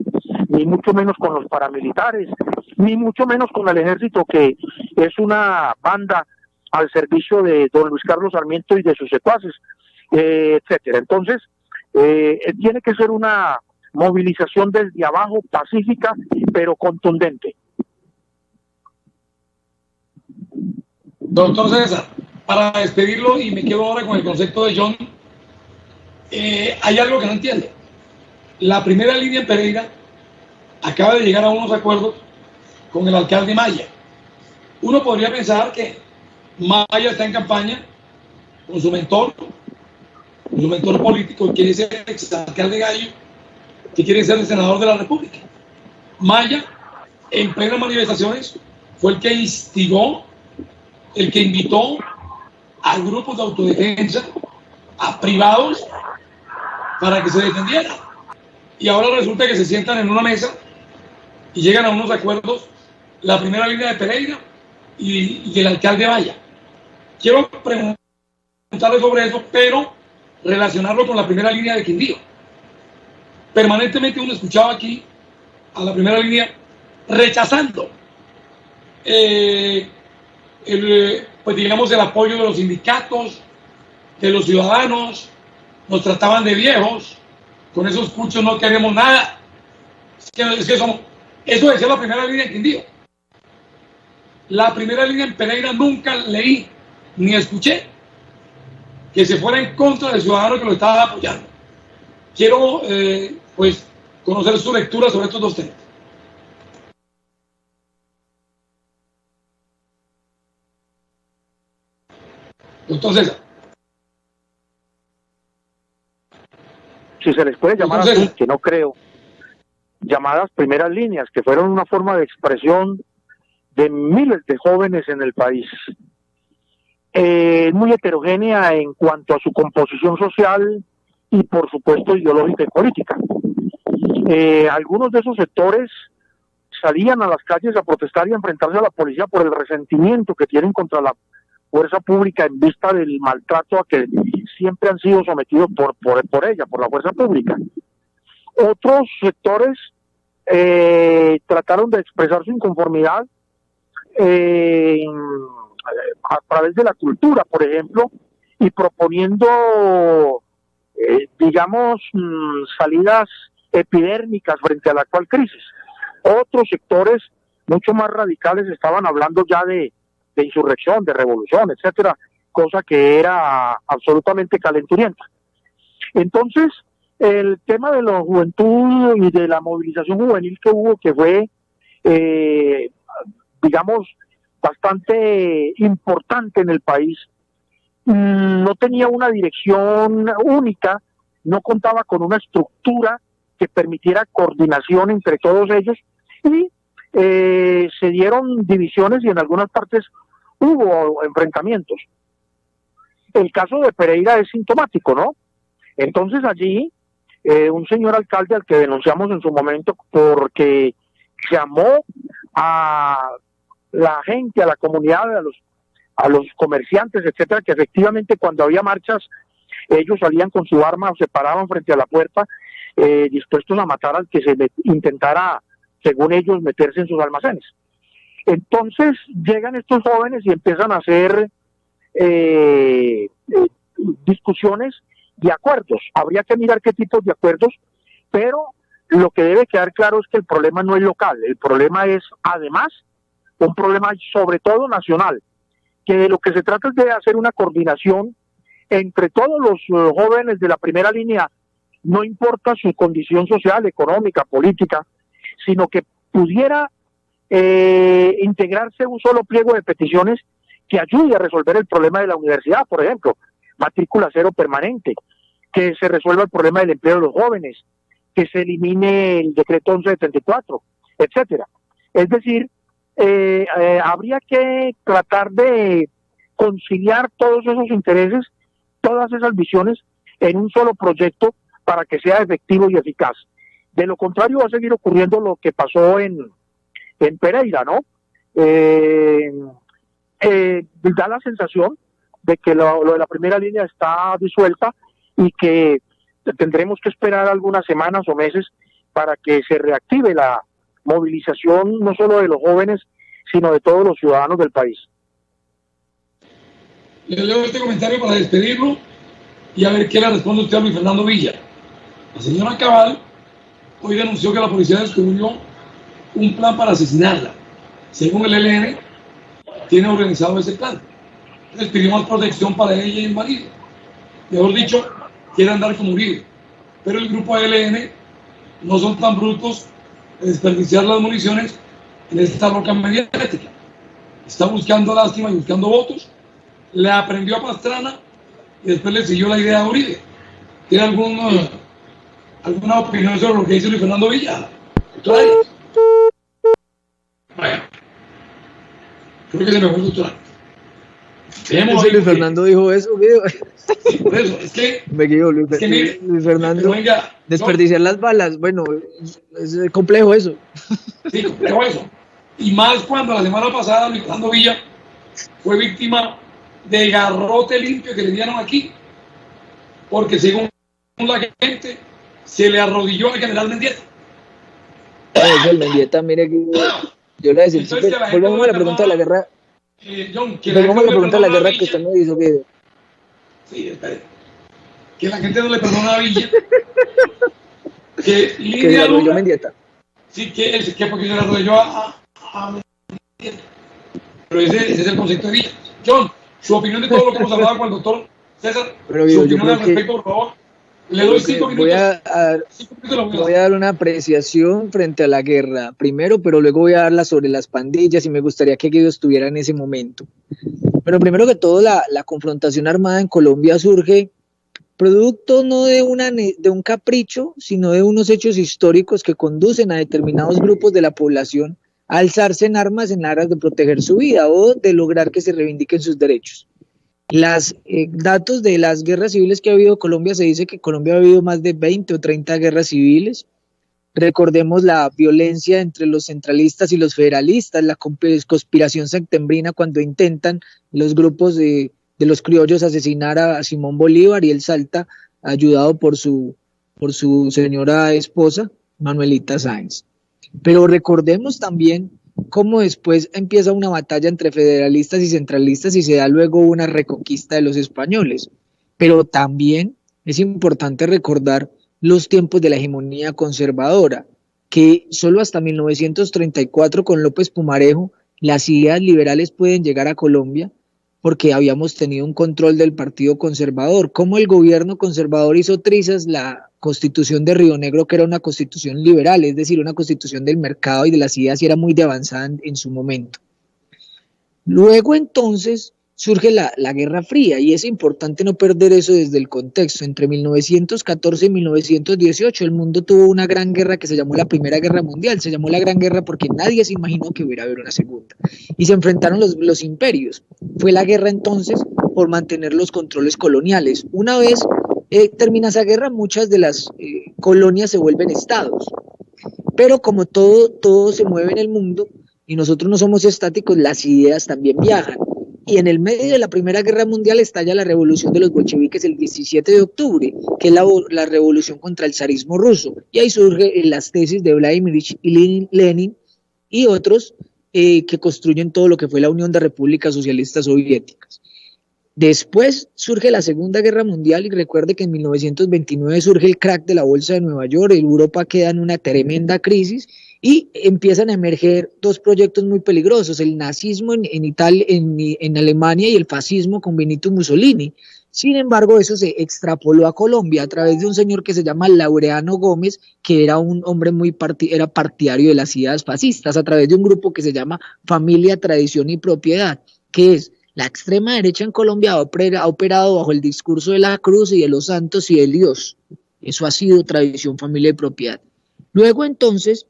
ni mucho menos con los paramilitares, ni mucho menos con el ejército, que es una banda al servicio de don Luis Carlos Sarmiento y de sus secuaces, etcétera. Entonces, tiene que ser una movilización desde abajo, pacífica, pero contundente. Doctor César, para despedirlo, y me quedo ahora con el concepto de John, hay algo que no entiendo. La primera línea en Pereira acaba de llegar a unos acuerdos con el alcalde Maya. Uno podría pensar que Maya está en campaña con su mentor político, que quiere ser exalcalde Gallo, que quiere ser el senador de la República. Maya, en plenas manifestaciones, fue el que instigó, el que invitó a grupos de autodefensa, a privados, para que se defendieran. Y ahora resulta que se sientan en una mesa y llegan a unos acuerdos, la primera línea de Pereira y el alcalde Maya. Quiero preguntarle sobre eso, pero relacionarlo con la primera línea de Quindío. Permanentemente uno escuchaba aquí a la primera línea rechazando pues digamos, el apoyo de los sindicatos, de los ciudadanos. Nos trataban de viejos, con esos cuchos no queremos nada. Es que somos, eso decía la primera línea en Quindío. La primera línea en Pereira nunca leí ni escuché que se fuera en contra del ciudadano que lo estaba apoyando. Quiero pues conocer su lectura sobre estos dos temas. Doctor César. Si se les puede llamar así, que no creo, llamadas primeras líneas, que fueron una forma de expresión de miles de jóvenes en el país. Muy heterogénea en cuanto a su composición social y, por supuesto, ideológica y política. Algunos de esos sectores salían a las calles a protestar y a enfrentarse a la policía por el resentimiento que tienen contra la fuerza pública en vista del maltrato a que siempre han sido sometidos por ella, por la fuerza pública. Otros sectores trataron de expresar su inconformidad a través de la cultura, por ejemplo, y proponiendo, digamos, salidas epidérmicas frente a la actual crisis. Otros sectores mucho más radicales estaban hablando ya de insurrección, de revolución, etcétera, cosa que era absolutamente calenturienta. Entonces, el tema de la juventud y de la movilización juvenil que hubo, que fue, digamos, bastante importante en el país, nos no tenía una dirección única, no contaba con una estructura que permitiera coordinación entre todos ellos, y se dieron divisiones y en algunas partes hubo enfrentamientos. El caso de Pereira es sintomático, ¿no? Entonces allí un señor alcalde al que denunciamos en su momento porque llamó a la gente, a la comunidad, a los comerciantes, etcétera, que efectivamente cuando había marchas ellos salían con su arma o se paraban frente a la puerta dispuestos a matar al que se intentara, según ellos, meterse en sus almacenes. Entonces llegan estos jóvenes y empiezan a hacer discusiones y acuerdos. Habría que mirar qué tipos de acuerdos, pero lo que debe quedar claro es que el problema no es local, el problema es además un problema sobre todo nacional, que de lo que se trata es de hacer una coordinación entre todos los jóvenes de la primera línea, no importa su condición social, económica, política, sino que pudiera integrarse un solo pliego de peticiones que ayude a resolver el problema de la universidad, por ejemplo, matrícula cero permanente, que se resuelva el problema del empleo de los jóvenes, que se elimine el decreto 1174, etcétera. Es decir, habría que tratar de conciliar todos esos intereses, todas esas visiones en un solo proyecto para que sea efectivo y eficaz. De lo contrario va a seguir ocurriendo lo que pasó en Pereira, ¿no? Da la sensación de que lo de la primera línea está disuelta y que tendremos que esperar algunas semanas o meses para que se reactive la movilización no solo de los jóvenes, sino de todos los ciudadanos del país. Le leo este comentario para despedirlo y a ver qué le responde usted a Luis Fernando Villa. La señora Cabal hoy denunció que la policía descubrió un plan para asesinarla. Según el ELN, tiene organizado ese plan. Les pidió más protección para ella y el marido. Mejor dicho, quiere andar como Uribe. Pero el grupo ELN no son tan brutos de desperdiciar las municiones en esta roca mediática. Está buscando lástima y buscando votos. Le aprendió a Pastrana y después le siguió la idea a Uribe. ¿Tiene alguna opinión sobre lo que dice Luis Fernando Villa? Bueno, creo que se me fue el doctorado. Luis Fernando dijo eso, sí, por eso, es que me guió Luis Fernando. Venga, desperdiciar las balas, bueno, es complejo eso. Sí, complejo eso. Y más cuando la semana pasada Luis Fernando Villa fue víctima de garrote limpio que le dieron aquí, porque según la gente se le arrodilló al general Mendieta. El Mendieta, mire que yo le decía, volvamos a la pregunta de la guerra. Volvamos a la pregunta de la guerra que usted me hizo. Sí, espere. Que la gente no le perdona a Villa. Que se arrodilló Mendieta. Sí, que porque se le arrodilló a Mendieta. Pero ese es el concepto de Villa. John, su opinión de todo lo que hemos hablado con el doctor César, pero, su opinión al respecto, por favor. Le doy 5 minutos. Voy a dar una apreciación frente a la guerra primero, pero luego voy a darla sobre las pandillas y me gustaría que Guido estuviera en ese momento. Pero primero que todo, la confrontación armada en Colombia surge producto no de un capricho, sino de unos hechos históricos que conducen a determinados grupos de la población a alzarse en armas en aras de proteger su vida o de lograr que se reivindiquen sus derechos. Los datos de las guerras civiles que ha habido en Colombia, se dice que Colombia ha habido más de 20 o 30 guerras civiles. Recordemos la violencia entre los centralistas y los federalistas, la conspiración septembrina cuando intentan los grupos de los criollos asesinar a Simón Bolívar y él salta ayudado por su señora esposa, Manuelita Sáenz. Pero recordemos también cómo después empieza una batalla entre federalistas y centralistas y se da luego una reconquista de los españoles. Pero también es importante recordar los tiempos de la hegemonía conservadora, que solo hasta 1934 con López Pumarejo las ideas liberales pueden llegar a Colombia porque habíamos tenido un control del partido conservador. Como el gobierno conservador hizo trizas la Constitución de Río Negro, que era una constitución liberal, es decir, una constitución del mercado y de las ideas, y era muy de avanzada en su momento. Luego entonces surge la Guerra Fría, y es importante no perder eso desde el contexto. Entre 1914 y 1918 el mundo tuvo una gran guerra que se llamó la Primera Guerra Mundial. Se llamó la Gran Guerra porque nadie se imaginó que hubiera haber una segunda, y se enfrentaron los imperios. Fue la guerra entonces por mantener los controles coloniales. Una vez termina esa guerra, muchas de las colonias se vuelven estados, pero como todo se mueve en el mundo y nosotros no somos estáticos, las ideas también viajan. Y en el medio de la Primera Guerra Mundial estalla la revolución de los bolcheviques el 17 de octubre, que es la revolución contra el zarismo ruso. Y ahí surgen las tesis de Vladimir Lenin y otros que construyen todo lo que fue la Unión de Repúblicas Socialistas Soviéticas. Después surge la Segunda Guerra Mundial, y recuerde que en 1929 surge el crack de la Bolsa de Nueva York, Europa queda en una tremenda crisis y empiezan a emerger dos proyectos muy peligrosos: el nazismo en Italia, en Alemania, y el fascismo con Benito Mussolini. Sin embargo, eso se extrapoló a Colombia a través de un señor que se llama Laureano Gómez, que era un hombre era partidario de las ideas fascistas, a través de un grupo que se llama Familia, Tradición y Propiedad, que es la extrema derecha en Colombia. Ha operado bajo el discurso de la cruz y de los santos y del Dios. Eso ha sido tradición, familia y propiedad. Luego entonces,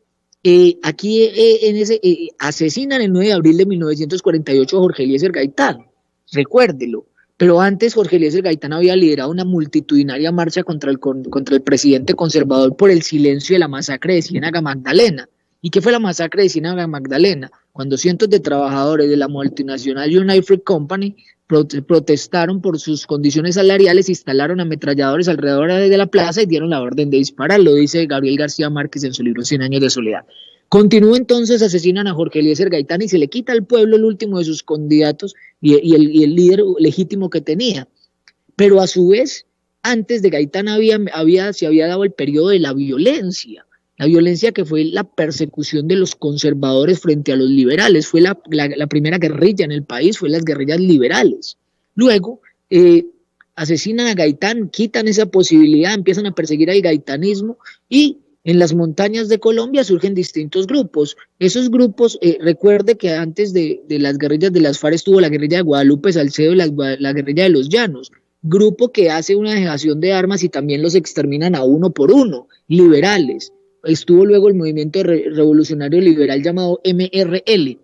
asesinan el 9 de abril de 1948 a Jorge Eliezer Gaitán, recuérdelo. Pero antes Jorge Eliezer Gaitán había liderado una multitudinaria marcha contra el presidente conservador por el silencio de la masacre de Ciénaga Magdalena. ¿Y qué fue la masacre de Ciénaga Magdalena? Cuando cientos de trabajadores de la multinacional United Fruit Company protestaron por sus condiciones salariales, instalaron ametralladores alrededor de la plaza y dieron la orden de disparar. Lo dice Gabriel García Márquez en su libro 100 años de soledad. Continúa entonces, asesinan a Jorge Eliezer Gaitán y se le quita al pueblo el último de sus candidatos y el líder legítimo que tenía. Pero a su vez, antes de Gaitán se había dado el periodo de la violencia. La violencia que fue la persecución de los conservadores frente a los liberales. Fue la primera guerrilla en el país, fue las guerrillas liberales. Luego asesinan a Gaitán, quitan esa posibilidad, empiezan a perseguir al gaitanismo, y en las montañas de Colombia surgen distintos grupos. Esos grupos, recuerde que antes de las guerrillas de las FARC estuvo la guerrilla de Guadalupe Salcedo y la guerrilla de los Llanos, grupo que hace una dejación de armas y también los exterminan a uno por uno, liberales. Estuvo luego el movimiento revolucionario liberal llamado MRL.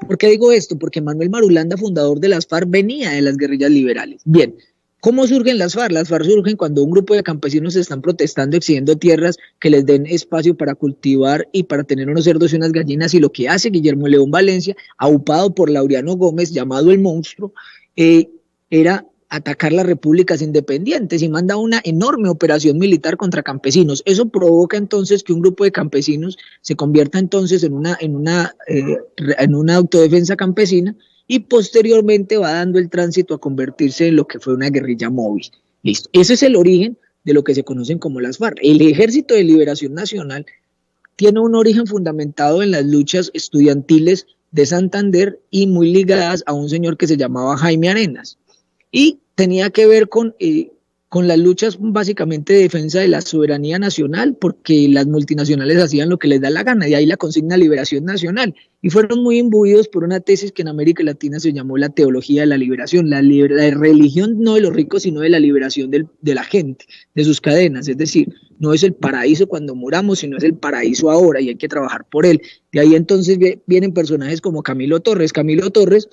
¿Por qué digo esto? Porque Manuel Marulanda, fundador de las FARC, venía de las guerrillas liberales. Bien, ¿cómo surgen las FARC? Las FARC surgen cuando un grupo de campesinos están protestando, exigiendo tierras que les den espacio para cultivar y para tener unos cerdos y unas gallinas, y lo que hace Guillermo León Valencia, aupado por Laureano Gómez, llamado el Monstruo, era atacar las repúblicas independientes, y manda una enorme operación militar contra campesinos. Eso provoca entonces que un grupo de campesinos se convierta entonces en una autodefensa campesina, y posteriormente va dando el tránsito a convertirse en lo que fue una guerrilla móvil. Listo. Ese es el origen de lo que se conocen como las FARC. El Ejército de Liberación Nacional tiene un origen fundamentado en las luchas estudiantiles de Santander y muy ligadas a un señor que se llamaba Jaime Arenas. Y tenía que ver con las luchas básicamente de defensa de la soberanía nacional, porque las multinacionales hacían lo que les da la gana, y ahí la consigna Liberación Nacional. Y fueron muy imbuidos por una tesis que en América Latina se llamó la teología de la liberación, la religión no de los ricos, sino de la liberación de la gente, de sus cadenas. Es decir, no es el paraíso cuando moramos, sino es el paraíso ahora, y hay que trabajar por él. De ahí entonces vienen personajes como Camilo Torres. Camilo Torres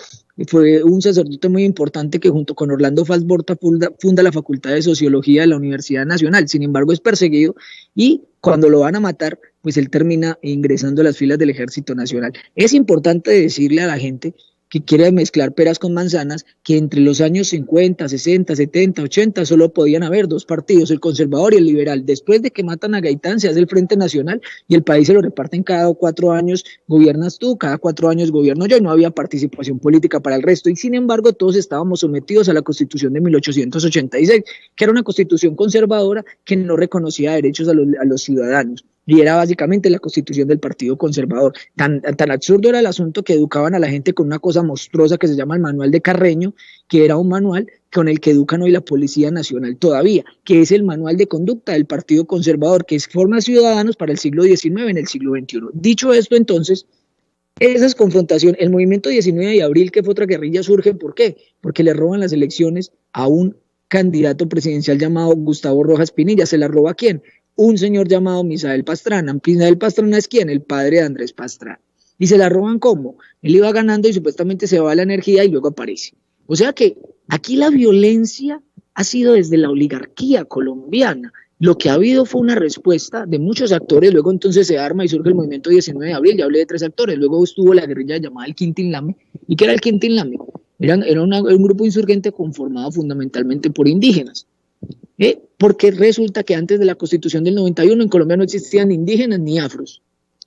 fue un sacerdote muy importante que junto con Orlando Falsborta funda la Facultad de Sociología de la Universidad Nacional. Sin embargo, es perseguido, y cuando lo van a matar, pues él termina ingresando a las filas del Ejército Nacional. Es importante decirle a la gente que quiere mezclar peras con manzanas, que entre los años 50, 60, 70, 80 solo podían haber dos partidos, el conservador y el liberal. Después de que matan a Gaitán, se hace el Frente Nacional y el país se lo reparten cada 4 años, gobiernas tú, cada 4 años gobierno yo, y no había participación política para el resto. Y sin embargo, todos estábamos sometidos a la Constitución de 1886, que era una constitución conservadora que no reconocía derechos a los ciudadanos. Y era básicamente la constitución del Partido Conservador. Tan absurdo era el asunto que educaban a la gente con una cosa monstruosa que se llama el Manual de Carreño, que era un manual con el que educan hoy la Policía Nacional todavía, que es el manual de conducta del Partido Conservador, que forma ciudadanos para el siglo XIX en el siglo XXI. Dicho esto, entonces, Esas confrontaciones, el movimiento 19 de abril, que fue otra guerrilla, surge, ¿por qué? Porque le roban las elecciones a un candidato presidencial llamado Gustavo Rojas Pinilla. ¿Se la roba a quién? Un señor llamado Misael Pastrana. ¿Misael Pastrana es quién? El padre de Andrés Pastrana. ¿Y se la roban cómo? Él iba ganando y supuestamente se va la energía y luego aparece. O sea que aquí la violencia ha sido desde la oligarquía colombiana. Lo que ha habido fue una respuesta de muchos actores, luego entonces se arma y surge el movimiento 19 de abril, ya hablé de 3 actores, luego estuvo la guerrilla llamada el Quintín-Lame. ¿Y qué era el Quintín-Lame? Era un grupo insurgente conformado fundamentalmente por indígenas. Porque resulta que antes de la Constitución del 91 en Colombia no existían ni indígenas ni afros,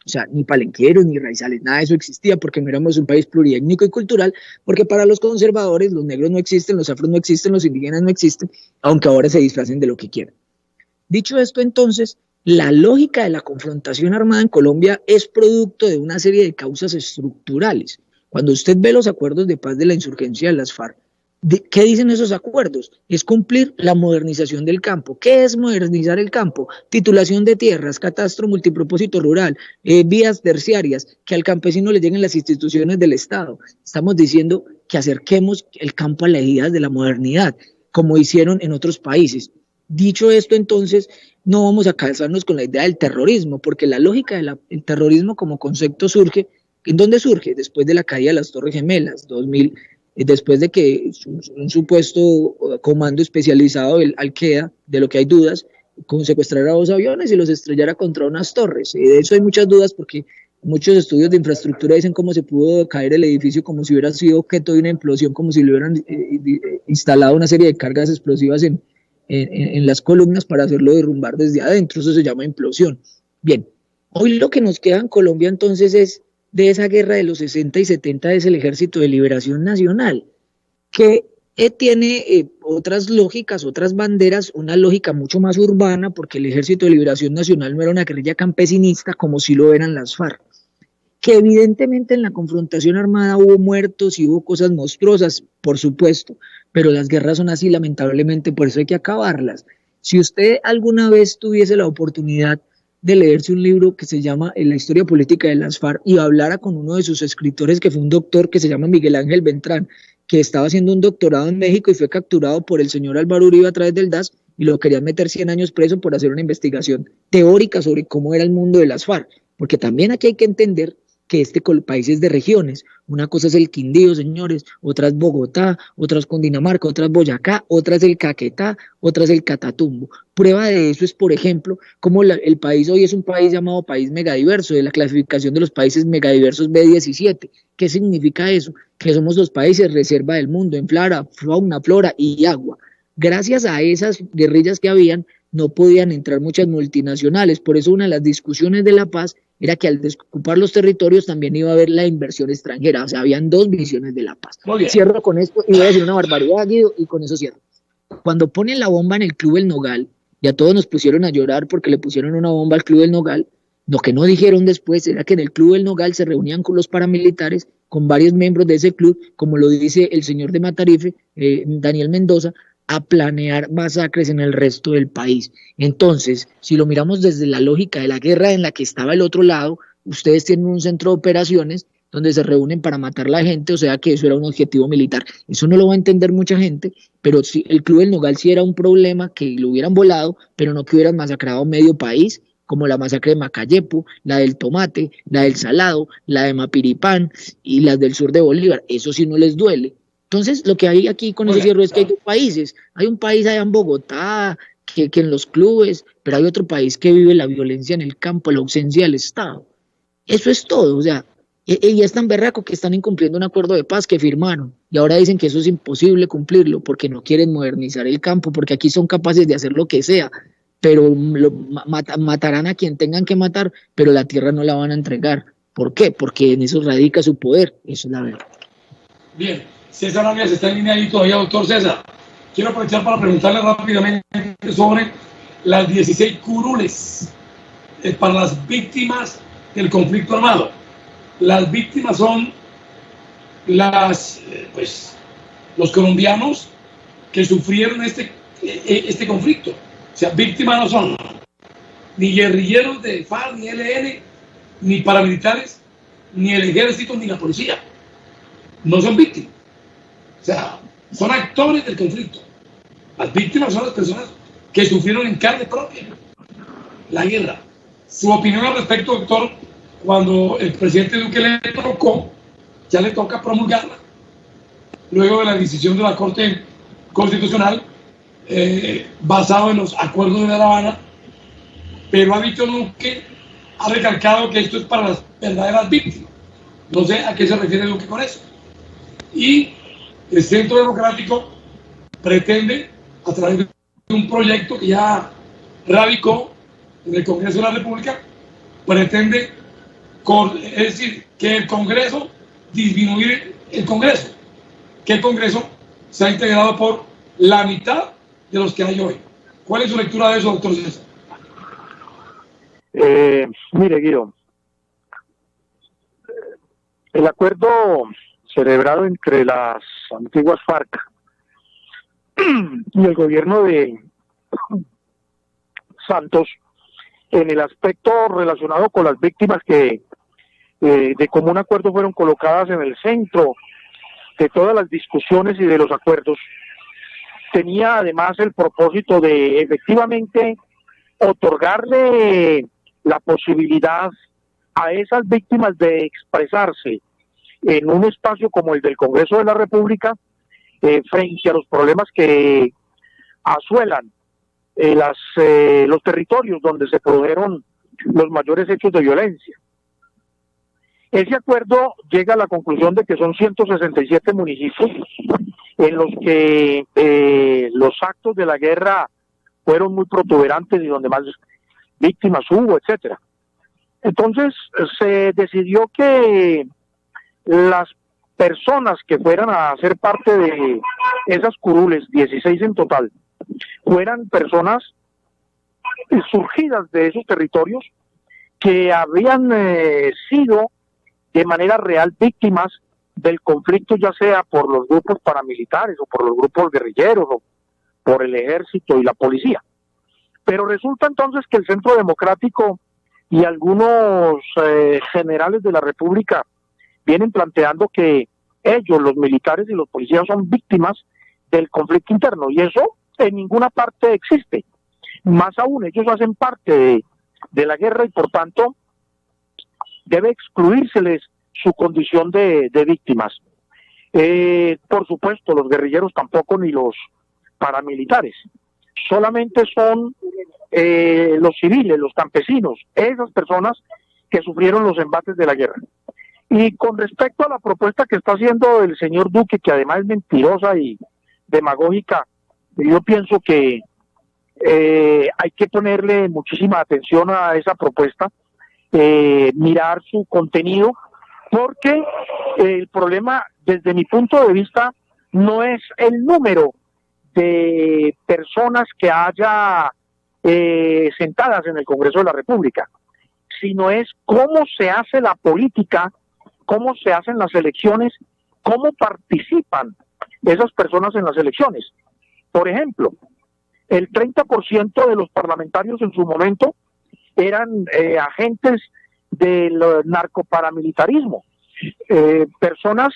o sea, ni palenqueros, ni raizales, nada de eso existía, porque no éramos un país pluriétnico y cultural, porque para los conservadores los negros no existen, los afros no existen, los indígenas no existen, aunque ahora se disfracen de lo que quieran. Dicho esto, entonces, la lógica de la confrontación armada en Colombia es producto de una serie de causas estructurales. Cuando usted ve los acuerdos de paz de la insurgencia de las FARC, ¿qué dicen esos acuerdos? Es cumplir la modernización del campo. ¿Qué es modernizar el campo? Titulación de tierras, catastro multipropósito rural, vías terciarias, que al campesino le lleguen las instituciones del Estado. Estamos diciendo que acerquemos el campo a las ideas de la modernidad, como hicieron en otros países. Dicho esto, entonces, no vamos a casarnos con la idea del terrorismo, porque la lógica del terrorismo como concepto surge, ¿en dónde surge? Después de la caída de las Torres Gemelas, 2000, después de que un supuesto comando especializado del Al-Qaeda, de lo que hay dudas, secuestrara 2 aviones y los estrellara contra unas torres. De eso hay muchas dudas porque muchos estudios de infraestructura dicen cómo se pudo caer el edificio como si hubiera sido objeto de una implosión, como si le hubieran instalado una serie de cargas explosivas en las columnas para hacerlo derrumbar desde adentro. Eso se llama implosión. Bien, hoy lo que nos queda en Colombia entonces es de esa guerra de los 60 y 70 es el Ejército de Liberación Nacional, que tiene otras lógicas, otras banderas, una lógica mucho más urbana, porque el Ejército de Liberación Nacional no era una guerrilla campesinista como sí lo eran las FARC, que evidentemente en la confrontación armada hubo muertos y hubo cosas monstruosas, por supuesto, pero las guerras son así lamentablemente, por eso hay que acabarlas. Si usted alguna vez tuviese la oportunidad de leerse un libro que se llama La historia política de las FARC y hablara con uno de sus escritores, que fue un doctor que se llama Miguel Ángel Beltrán, que estaba haciendo un doctorado en México y fue capturado por el señor Álvaro Uribe a través del DAS y lo querían meter 100 años preso por hacer una investigación teórica sobre cómo era el mundo de las FARC, porque también aquí hay que entender que este país es de regiones. Una cosa es el Quindío, señores, otra es Bogotá, otra es Cundinamarca, otra es Boyacá, otra es el Caquetá, otra es el Catatumbo. Prueba de eso es, por ejemplo, cómo el país hoy es un país llamado país megadiverso, de la clasificación de los países megadiversos B17. ¿Qué significa eso? Que somos los países reserva del mundo en fauna, flora y agua. Gracias a esas guerrillas que habían, no podían entrar muchas multinacionales. Por eso una de las discusiones de la paz era que al desocupar los territorios también iba a haber la inversión extranjera. O sea, habían 2 visiones de la paz. Cierro con esto y voy a decir una barbaridad, Guido, y con eso cierro. Cuando ponen la bomba en el Club El Nogal, ya todos nos pusieron a llorar porque le pusieron una bomba al Club El Nogal. Lo que no dijeron después era que en el Club El Nogal se reunían con los paramilitares, con varios miembros de ese club, como lo dice el señor de Matarife, Daniel Mendoza, a planear masacres en el resto del país. Entonces, si lo miramos desde la lógica de la guerra en la que estaba el otro lado, ustedes tienen un centro de operaciones donde se reúnen para matar a la gente, o sea que eso era un objetivo militar. Eso no lo va a entender mucha gente, pero sí, el Club del Nogal sí era un problema que lo hubieran volado, pero no que hubieran masacrado medio país, como la masacre de Macayepo, la del Tomate, la del Salado, la de Mapiripán y las del sur de Bolívar. Eso sí no les duele. Entonces, lo que hay aquí con ese cierre es que hay 2 países. Hay un país allá en Bogotá, que en los clubes, pero hay otro país que vive la violencia en el campo, la ausencia del Estado. Eso es todo. O sea, y es tan berraco que están incumpliendo un acuerdo de paz que firmaron. Y ahora dicen que eso es imposible cumplirlo porque no quieren modernizar el campo, porque aquí son capaces de hacer lo que sea, pero matarán a quien tengan que matar, pero la tierra no la van a entregar. ¿Por qué? Porque en eso radica su poder. Eso es la verdad. Bien. César Arias está en línea ahí todavía, doctor César. Quiero aprovechar para preguntarle rápidamente sobre las 16 curules para las víctimas del conflicto armado. Las víctimas son los colombianos que sufrieron este conflicto. O sea, víctimas no son ni guerrilleros de FARC, ni ELN, ni paramilitares ni el ejército, ni la policía. No son víctimas. O sea, son actores del conflicto. Las víctimas son las personas que sufrieron en carne propia la guerra. Su opinión al respecto, doctor, cuando el presidente Duque le tocó, ya le toca promulgarla, luego de la decisión de la Corte Constitucional, basado en los acuerdos de La Habana, pero ha dicho Duque, ha recalcado que esto es para las verdaderas víctimas. No sé a qué se refiere Duque con eso. Y el Centro Democrático pretende, a través de un proyecto que ya radicó en el Congreso de la República, pretende, es decir, que el Congreso, disminuir el Congreso, que el Congreso sea integrado por la mitad de los que hay hoy. ¿Cuál es su lectura de eso, doctor César? Mire, Guido, el acuerdo celebrado entre las antiguas FARC y el gobierno de Santos, en el aspecto relacionado con las víctimas que de común acuerdo fueron colocadas en el centro de todas las discusiones y de los acuerdos, tenía además el propósito de efectivamente otorgarle la posibilidad a esas víctimas de expresarse en un espacio como el del Congreso de la República frente a los problemas que asuelan los territorios donde se produjeron los mayores hechos de violencia. Ese acuerdo llega a la conclusión de que son 167 municipios en los que los actos de la guerra fueron muy protuberantes y donde más víctimas hubo, etcétera. Entonces se decidió que las personas que fueran a ser parte de esas curules, 16 en total, fueran personas surgidas de esos territorios que habían sido de manera real víctimas del conflicto, ya sea por los grupos paramilitares o por los grupos guerrilleros o por el ejército y la policía. Pero resulta entonces que el Centro Democrático y algunos generales de la República vienen planteando que ellos, los militares y los policías, son víctimas del conflicto interno, y eso en ninguna parte existe. Más aún, ellos hacen parte de la guerra y por tanto debe excluírseles su condición de víctimas. Por supuesto, los guerrilleros tampoco, ni los paramilitares. Solamente son los civiles, los campesinos, esas personas que sufrieron los embates de la guerra. Y con respecto a la propuesta que está haciendo el señor Duque, que además es mentirosa y demagógica, yo pienso que hay que ponerle muchísima atención a esa propuesta, mirar su contenido, porque el problema, desde mi punto de vista, no es el número de personas que haya sentadas en el Congreso de la República, sino es cómo se hace la política, cómo se hacen las elecciones, cómo participan esas personas en las elecciones. Por ejemplo, el 30% de los parlamentarios en su momento eran agentes del narcoparamilitarismo, personas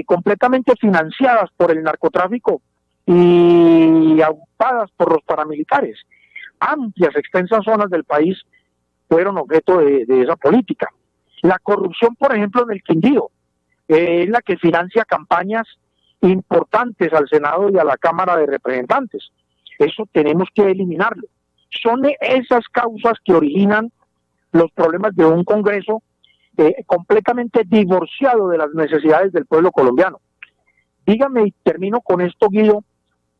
completamente financiadas por el narcotráfico y aupadas por los paramilitares. Amplias, extensas zonas del país fueron objeto de esa política. La corrupción, por ejemplo, en el Quindío, es la que financia campañas importantes al Senado y a la Cámara de Representantes. Eso tenemos que eliminarlo. Son esas causas que originan los problemas de un Congreso completamente divorciado de las necesidades del pueblo colombiano. Dígame, y termino con esto, Guido,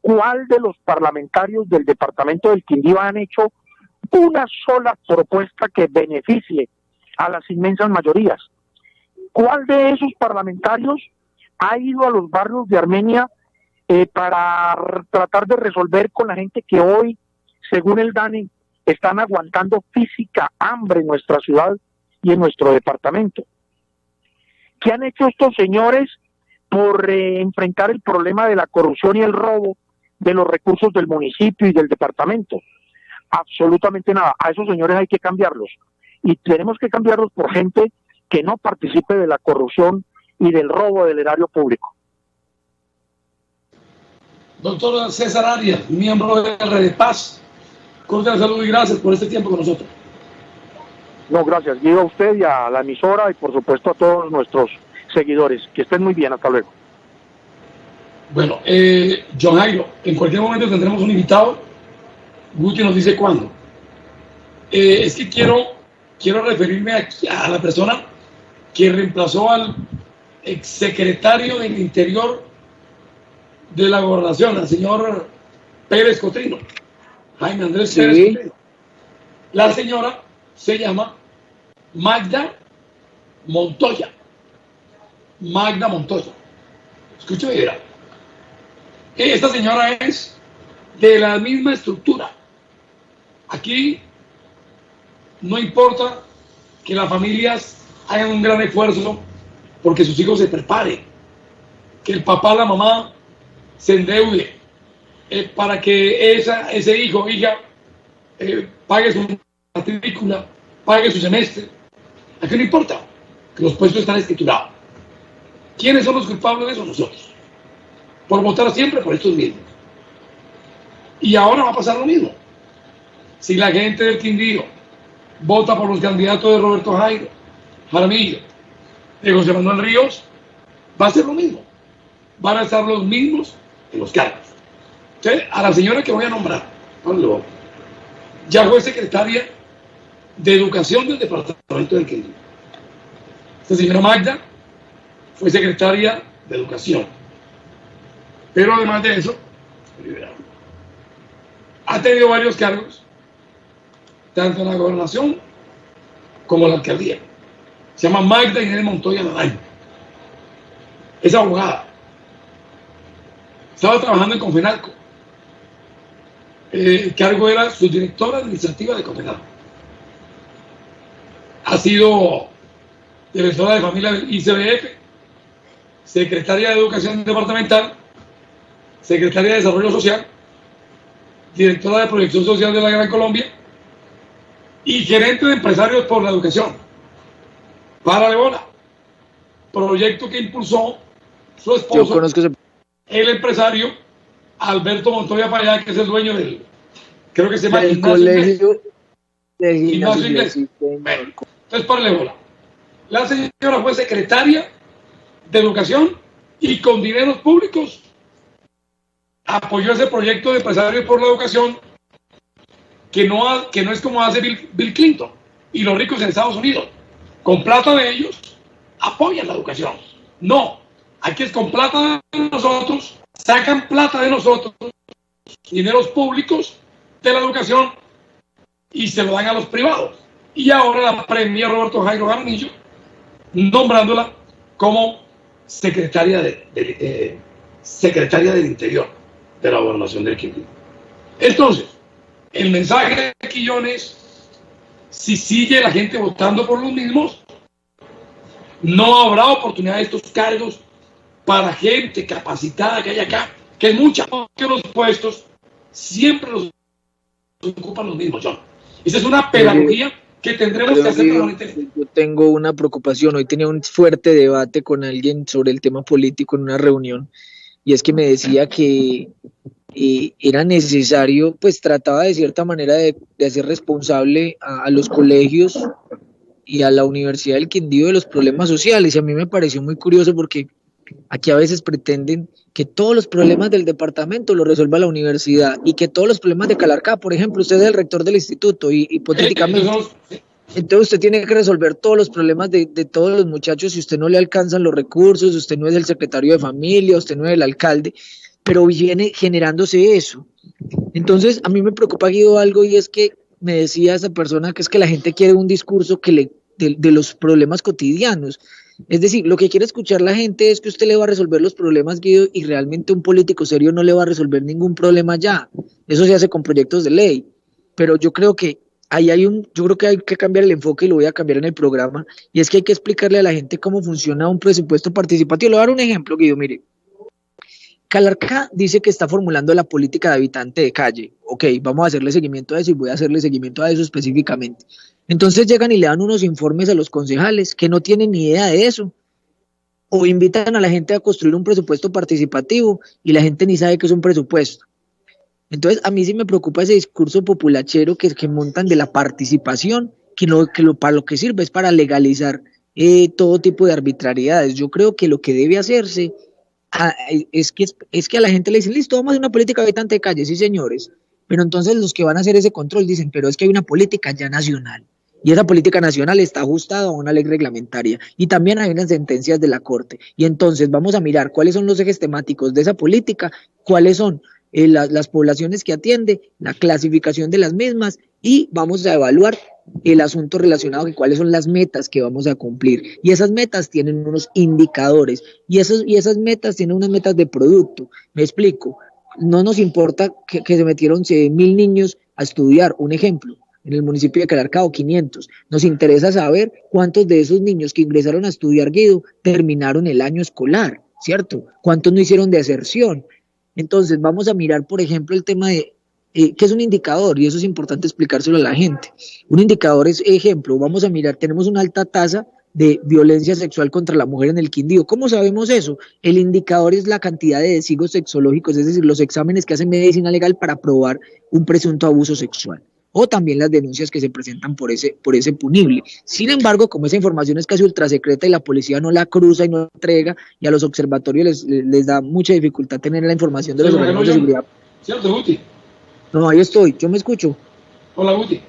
¿cuál de los parlamentarios del departamento del Quindío han hecho una sola propuesta que beneficie a las inmensas mayorías? ¿Cuál de esos parlamentarios ha ido a los barrios de Armenia para tratar de resolver con la gente que hoy, según el DANE, están aguantando física hambre en nuestra ciudad y en nuestro departamento? ¿Qué han hecho estos señores por enfrentar el problema de la corrupción y el robo de los recursos del municipio y del departamento? Absolutamente nada. A esos señores hay que cambiarlos, y tenemos que cambiarlos por gente que no participe de la corrupción y del robo del erario público. Doctor César Arias, miembro de Red Paz, cordial saludo y gracias por este tiempo con nosotros. No, gracias, Guido, a usted y a la emisora y por supuesto a todos nuestros seguidores. Que estén muy bien, hasta luego. Bueno, John Jairo, en cualquier momento tendremos un invitado. Guti nos dice cuándo. Es que quiero referirme a la persona que reemplazó al exsecretario del Interior de la Gobernación, al señor Pérez Cotrino, Jaime Andrés Pérez Cotrino. La señora se llama Magda Montoya. Magda Montoya. Escuche y verá. Esta señora es de la misma estructura. Aquí no importa que las familias hagan un gran esfuerzo porque sus hijos se preparen, que el papá, la mamá se endeude para que ese hijo o hija pague su matrícula, pague su semestre. Aquí no importa, que los puestos están escriturados. ¿Quiénes son los culpables de eso? Nosotros. Por votar siempre por estos mismos. Y ahora va a pasar lo mismo. Si la gente del Quindío vota por los candidatos de Roberto Jairo, Jaramillo, de José Manuel Ríos, va a ser lo mismo. Van a estar los mismos en los cargos. Entonces, a la señora que voy a nombrar, ya fue secretaria de Educación del Departamento del Quindío. Esta señora Magda fue secretaria de Educación. Pero además de eso, ha tenido varios cargos, tanto en la gobernación como en la alcaldía. Se llama Magda Inés Montoya Laraño. Es abogada. Estaba trabajando en Confenalco. El cargo era subdirectora administrativa de Confenalco. Ha sido directora de familia del ICBF, secretaria de Educación Departamental, secretaria de Desarrollo Social, directora de Proyección Social de la Gran Colombia y gerente de Empresarios por la Educación. Para Lebola, proyecto que impulsó su esposo, el empresario Alberto Montoya Payá, que es el dueño del, creo que se llama el colegio de Gimnasio Inglés. Bueno, entonces para Lebola. La señora fue secretaria de Educación y con dineros públicos apoyó ese proyecto de Empresarios por la Educación que no es como hace Bill Clinton y los ricos en Estados Unidos. Con plata de ellos apoyan la educación. No, aquí es con plata de nosotros, sacan plata de nosotros, dineros públicos de la educación y se lo dan a los privados. Y ahora la premia Roberto Jairo Jaramillo, nombrándola como secretaria del Interior de la Gobernación del Quindío. Entonces, el mensaje de Quillón es: si sigue la gente votando por los mismos, no habrá oportunidad de estos cargos para gente capacitada que hay acá, que es mucha, que los puestos siempre los ocupan los mismos, John. Esa es una pedagogía que tendremos que hacer permanentemente. Yo tengo una preocupación. Hoy tenía un fuerte debate con alguien sobre el tema político en una reunión, y es que me decía que era necesario, pues trataba de cierta manera de hacer responsable a los colegios y a la Universidad del Quindío de los problemas sociales, y a mí me pareció muy curioso porque aquí a veces pretenden que todos los problemas del departamento los resuelva la universidad y que todos los problemas de Calarcá, por ejemplo, usted es el rector del instituto y hipotéticamente, entonces usted tiene que resolver todos los problemas de todos los muchachos si usted no le alcanzan los recursos, usted no es el secretario de familia, usted no es el alcalde, pero viene generándose eso. Entonces a mí me preocupa, Guido, algo, y es que me decía esa persona que es que la gente quiere un discurso que de los problemas cotidianos. Es decir, lo que quiere escuchar la gente es que usted le va a resolver los problemas, Guido, y realmente un político serio no le va a resolver ningún problema ya. Eso se hace con proyectos de ley. Pero yo creo que yo creo que hay que cambiar el enfoque, y lo voy a cambiar en el programa, y es que hay que explicarle a la gente cómo funciona un presupuesto participativo. Le voy a dar un ejemplo, Guido, mire. Calarcá dice que está formulando la política de habitante de calle. Ok, vamos a hacerle seguimiento a eso y voy a hacerle seguimiento a eso específicamente. Entonces llegan y le dan unos informes a los concejales que no tienen ni idea de eso, o invitan a la gente a construir un presupuesto participativo y la gente ni sabe qué es un presupuesto. Entonces a mí sí me preocupa ese discurso populachero que montan de la participación, para lo que sirve es para legalizar todo tipo de arbitrariedades. Yo creo que lo que debe hacerse es que a la gente le dicen, listo, vamos a hacer una política de habitante de calle, sí señores, pero entonces los que van a hacer ese control dicen, pero es que hay una política ya nacional, y esa política nacional está ajustada a una ley reglamentaria, y también hay unas sentencias de la Corte, y entonces vamos a mirar cuáles son los ejes temáticos de esa política, cuáles son las poblaciones que atiende, la clasificación de las mismas, y vamos a evaluar el asunto relacionado con cuáles son las metas que vamos a cumplir. Y esas metas tienen unos indicadores, y esas metas tienen unas metas de producto. Me explico, no nos importa que se metieron 100.000 niños a estudiar, un ejemplo, en el municipio de Calarcá, 500. Nos interesa saber cuántos de esos niños que ingresaron a estudiar, Guido, terminaron el año escolar, ¿cierto? ¿Cuántos no hicieron deserción? Entonces vamos a mirar, por ejemplo, el tema de ¿qué es un indicador? Y eso es importante explicárselo a la gente. Un indicador es, ejemplo, vamos a mirar, tenemos una alta tasa de violencia sexual contra la mujer en el Quindío. ¿Cómo sabemos eso? El indicador es la cantidad de signos sexológicos, es decir, los exámenes que hace medicina legal para probar un presunto abuso sexual, o también las denuncias que se presentan por ese punible. Sin embargo, como esa información es casi ultrasecreta y la policía no la cruza y no la entrega, y a los observatorios les da mucha dificultad tener la información de los organismos de seguridad. ¿Cierto, Guti? No, ahí estoy, yo me escucho. Hola, Guti.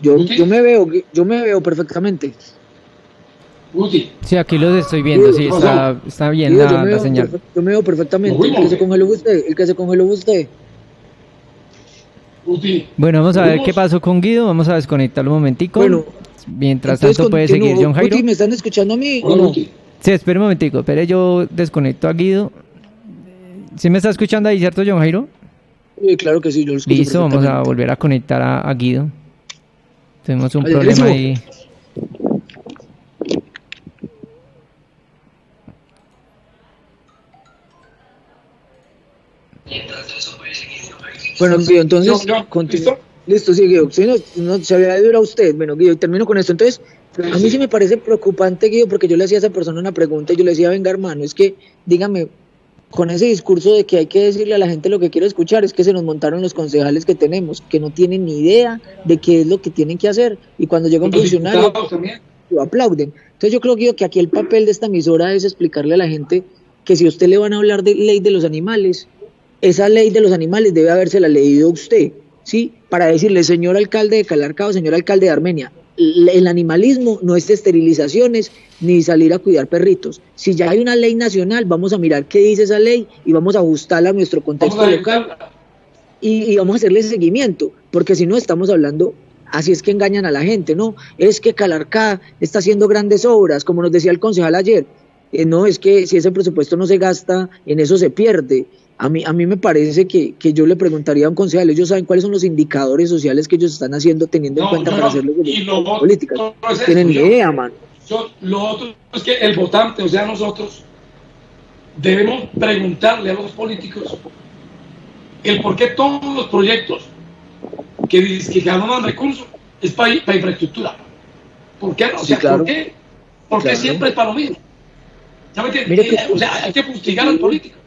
Yo me veo perfectamente. Guti. Sí, aquí los estoy viendo, sí, está bien la señal. Yo me veo perfectamente. El que se congeló usted. Guti. Bueno, vamos a ver qué pasó con Guido, vamos a desconectarlo un momentico. Bueno, mientras tanto puede seguir John Jairo. Guti, ¿me están escuchando a mí Hola, o no? Guti. Sí, espera un momentico, yo desconecto a Guido. ¿Sí me está escuchando ahí, cierto, John Jairo? Claro que sí, yo lo escucho. Listo, vamos a volver a conectar a Guido. Tenemos un problema eso. ahí. Bueno, Guido, entonces, ¿listo? Listo, sí, Guido. Si no se había ido a usted. Bueno, Guido, termino con esto. Entonces, a mí sí me parece preocupante, Guido, porque yo le hacía a esa persona una pregunta y yo le decía, venga, hermano, es que, dígame, con ese discurso de que hay que decirle a la gente lo que quiere escuchar, es que se nos montaron los concejales que tenemos, que no tienen ni idea de qué es lo que tienen que hacer, y cuando llega un funcionario lo aplauden. Entonces yo creo que aquí el papel de esta emisora es explicarle a la gente que si a usted le van a hablar de ley de los animales, esa ley de los animales debe habérsela leído usted, ¿sí? Para decirle, señor alcalde de Calarcá o señor alcalde de Armenia, el animalismo no es de esterilizaciones ni salir a cuidar perritos. Si ya hay una ley nacional, vamos a mirar qué dice esa ley y vamos a ajustarla a nuestro contexto local y vamos a hacerle seguimiento, porque si no estamos hablando, así es que engañan a la gente, ¿no? Es que Calarcá está haciendo grandes obras, como nos decía el concejal ayer. No, es que si ese presupuesto no se gasta, en eso se pierde. A mí me parece que yo le preguntaría a un concejal, ellos saben cuáles son los indicadores sociales que ellos están haciendo, teniendo en cuenta para hacer políticas. No tienen ni idea, man. Lo otro es que el votante, o sea, nosotros, debemos preguntarle a los políticos el por qué todos los proyectos que ganan recursos es para infraestructura. ¿Por qué no? O sea, claro. ¿Por qué siempre es para lo mismo? ¿Ya me entiendes? O sea, hay que fustigar al político.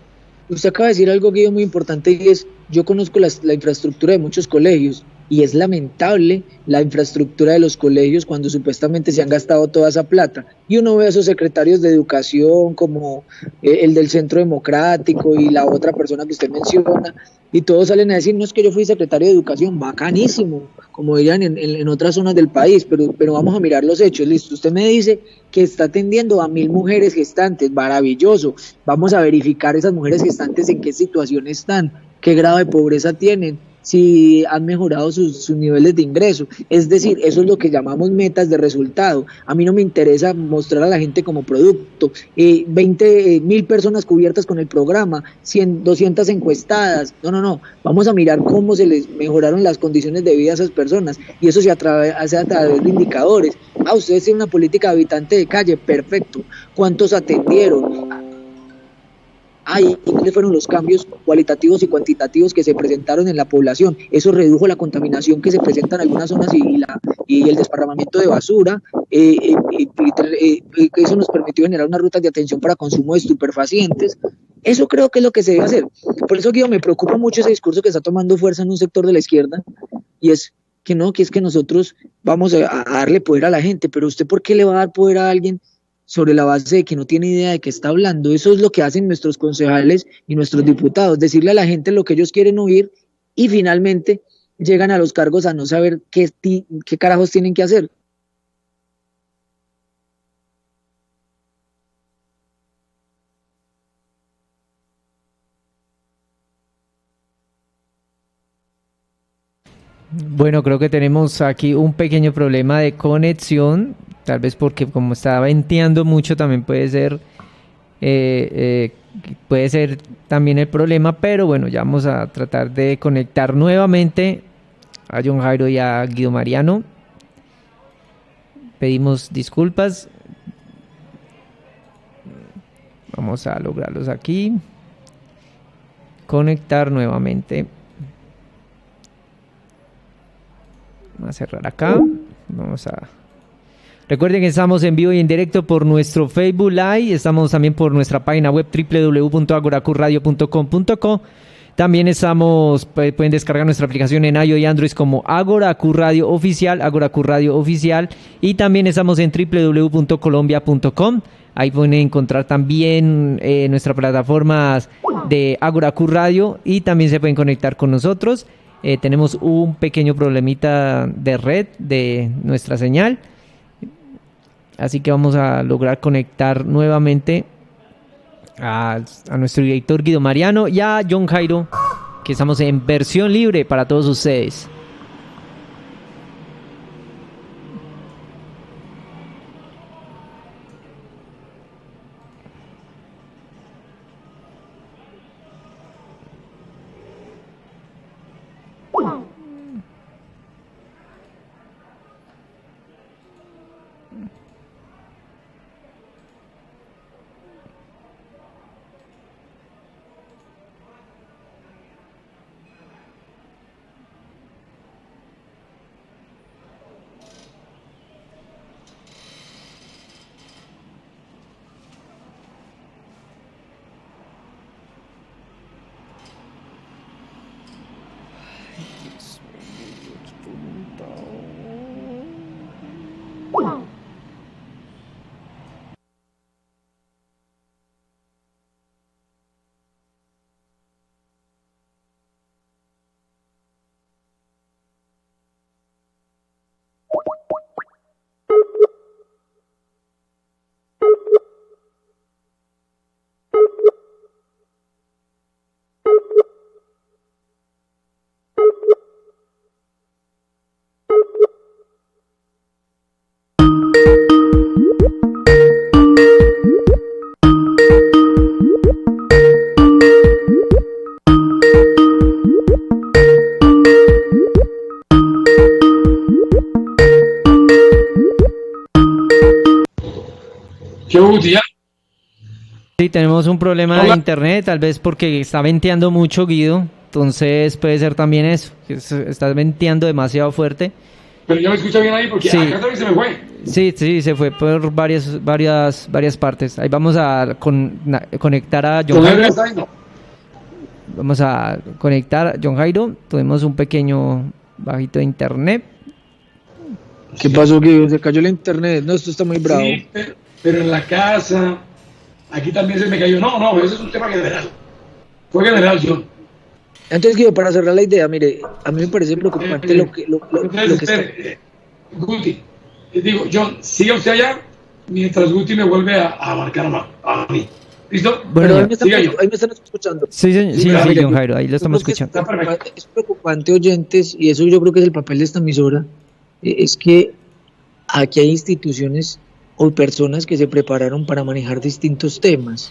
Usted acaba de decir algo, Guido, muy importante, y es, yo conozco la infraestructura de muchos colegios, y es lamentable la infraestructura de los colegios cuando supuestamente se han gastado toda esa plata. Y uno ve a esos secretarios de educación, como el del Centro Democrático y la otra persona que usted menciona, y todos salen a decir, no, es que yo fui secretario de educación, bacanísimo, como dirían en otras zonas del país, pero vamos a mirar los hechos. Listo, usted me dice que está atendiendo a 1.000 mujeres gestantes, maravilloso, vamos a verificar esas mujeres gestantes en qué situación están, qué grado de pobreza tienen, si han mejorado sus niveles de ingreso. Es decir, eso es lo que llamamos metas de resultado. A mí no me interesa mostrar a la gente como producto, 20.000 personas cubiertas con el programa, 200 encuestadas, no, vamos a mirar cómo se les mejoraron las condiciones de vida a esas personas, y eso se hace a través de indicadores. Ustedes tienen una política de habitante de calle, perfecto, ¿cuántos atendieron? ¿y cuáles fueron los cambios cualitativos y cuantitativos que se presentaron en la población? Eso redujo la contaminación que se presenta en algunas zonas y el desparramamiento de basura. Eso nos permitió generar unas rutas de atención para consumo de estupefacientes. Eso creo que es lo que se debe hacer. Por eso, Guido, me preocupa mucho ese discurso que está tomando fuerza en un sector de la izquierda, y es que nosotros vamos a darle poder a la gente. Pero ¿usted por qué le va a dar poder a alguien sobre la base de que no tiene idea de qué está hablando? Eso es lo que hacen nuestros concejales y nuestros diputados, decirle a la gente lo que ellos quieren oír, y finalmente llegan a los cargos a no saber qué carajos tienen que hacer. Bueno, creo que tenemos aquí un pequeño problema de conexión, tal vez porque como está venteando mucho también puede ser también el problema, pero bueno, ya vamos a tratar de conectar nuevamente a John Jairo y a Guido Mariano. Pedimos disculpas. Vamos a lograrlos aquí. Conectar nuevamente. Vamos a cerrar acá. Recuerden que estamos en vivo y en directo por nuestro Facebook Live. Estamos también por nuestra página web www.agoracurradio.com.co. También pueden descargar nuestra aplicación en iOS y Android como Agora Q Radio Oficial, Agora Q Radio Oficial. Y también estamos en www.colombia.com. Ahí pueden encontrar también nuestras plataformas de Agora Q Radio y también se pueden conectar con nosotros. Tenemos un pequeño problemita de red de nuestra señal, así que vamos a lograr conectar nuevamente a nuestro director Guido Mariano y a John Jairo, que estamos en versión libre para todos ustedes. Sí, tenemos un problema de internet, tal vez porque está venteando mucho, Guido. Entonces puede ser también eso, que está venteando demasiado fuerte. Pero ya me escucha bien ahí porque acá también se me fue. Sí, se fue por varias partes. Ahí vamos a conectar a John Jairo. Vamos a conectar a John Jairo. Tuvimos un pequeño bajito de internet. ¿Qué pasó, Guido? Se cayó el internet. No, esto está muy bravo. Sí, pero en la casa, aquí también se me cayó. No, ese es un tema general. Fue general, John. Entonces, Guido, para cerrar la idea, mire, a mí me parece preocupante lo que está... Guti, digo, John, siga usted allá mientras Guti me vuelve a marcar a mí. ¿Listo? Bueno, ahí me están escuchando. Sí, John Jairo, ahí lo estamos escuchando. Es preocupante, oyentes, y eso yo creo que es el papel de esta emisora, es que aquí hay instituciones o personas que se prepararon para manejar distintos temas.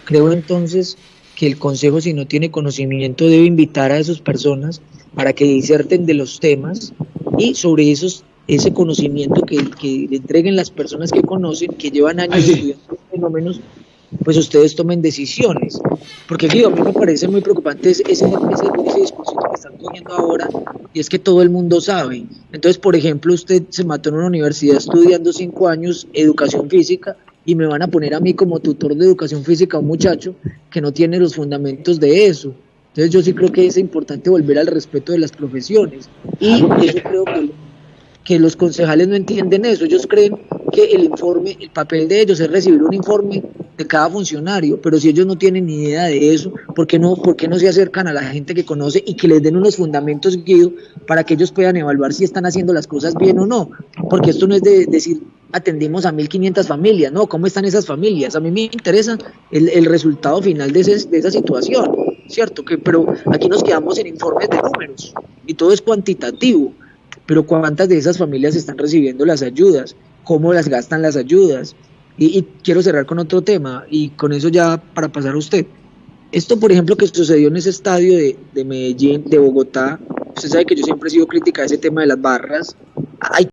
Creo entonces que el Consejo, si no tiene conocimiento, debe invitar a esas personas para que diserten de los temas y sobre ese conocimiento que le entreguen las personas que conocen, que llevan años estudiando los fenómenos, pues ustedes tomen decisiones. Porque digo, a mí me parece muy preocupante ese discursito que están cogiendo ahora, y es que todo el mundo sabe. Entonces, por ejemplo, usted se mató en una universidad estudiando 5 años educación física, y me van a poner a mí como tutor de educación física a un muchacho que no tiene los fundamentos de eso. Entonces yo sí creo que es importante volver al respeto de las profesiones, y yo creo que los concejales no entienden eso. Ellos creen que el papel de ellos es recibir un informe de cada funcionario, pero si ellos no tienen ni idea de eso, ¿por qué no se acercan a la gente que conoce y que les den unos fundamentos, Guido, para que ellos puedan evaluar si están haciendo las cosas bien o no? Porque esto no es de decir atendimos a 1.500 familias, no, ¿cómo están esas familias? A mí me interesa el resultado final de esa situación, ¿cierto? Pero aquí nos quedamos en informes de números y todo es cuantitativo, pero ¿cuántas de esas familias están recibiendo las ayudas? ¿Cómo las gastan las ayudas? Y quiero cerrar con otro tema, y con eso ya para pasar a usted. Esto, por ejemplo, que sucedió en ese estadio de Medellín, de Bogotá, usted sabe que yo siempre he sido crítica de ese tema de las barras. Hay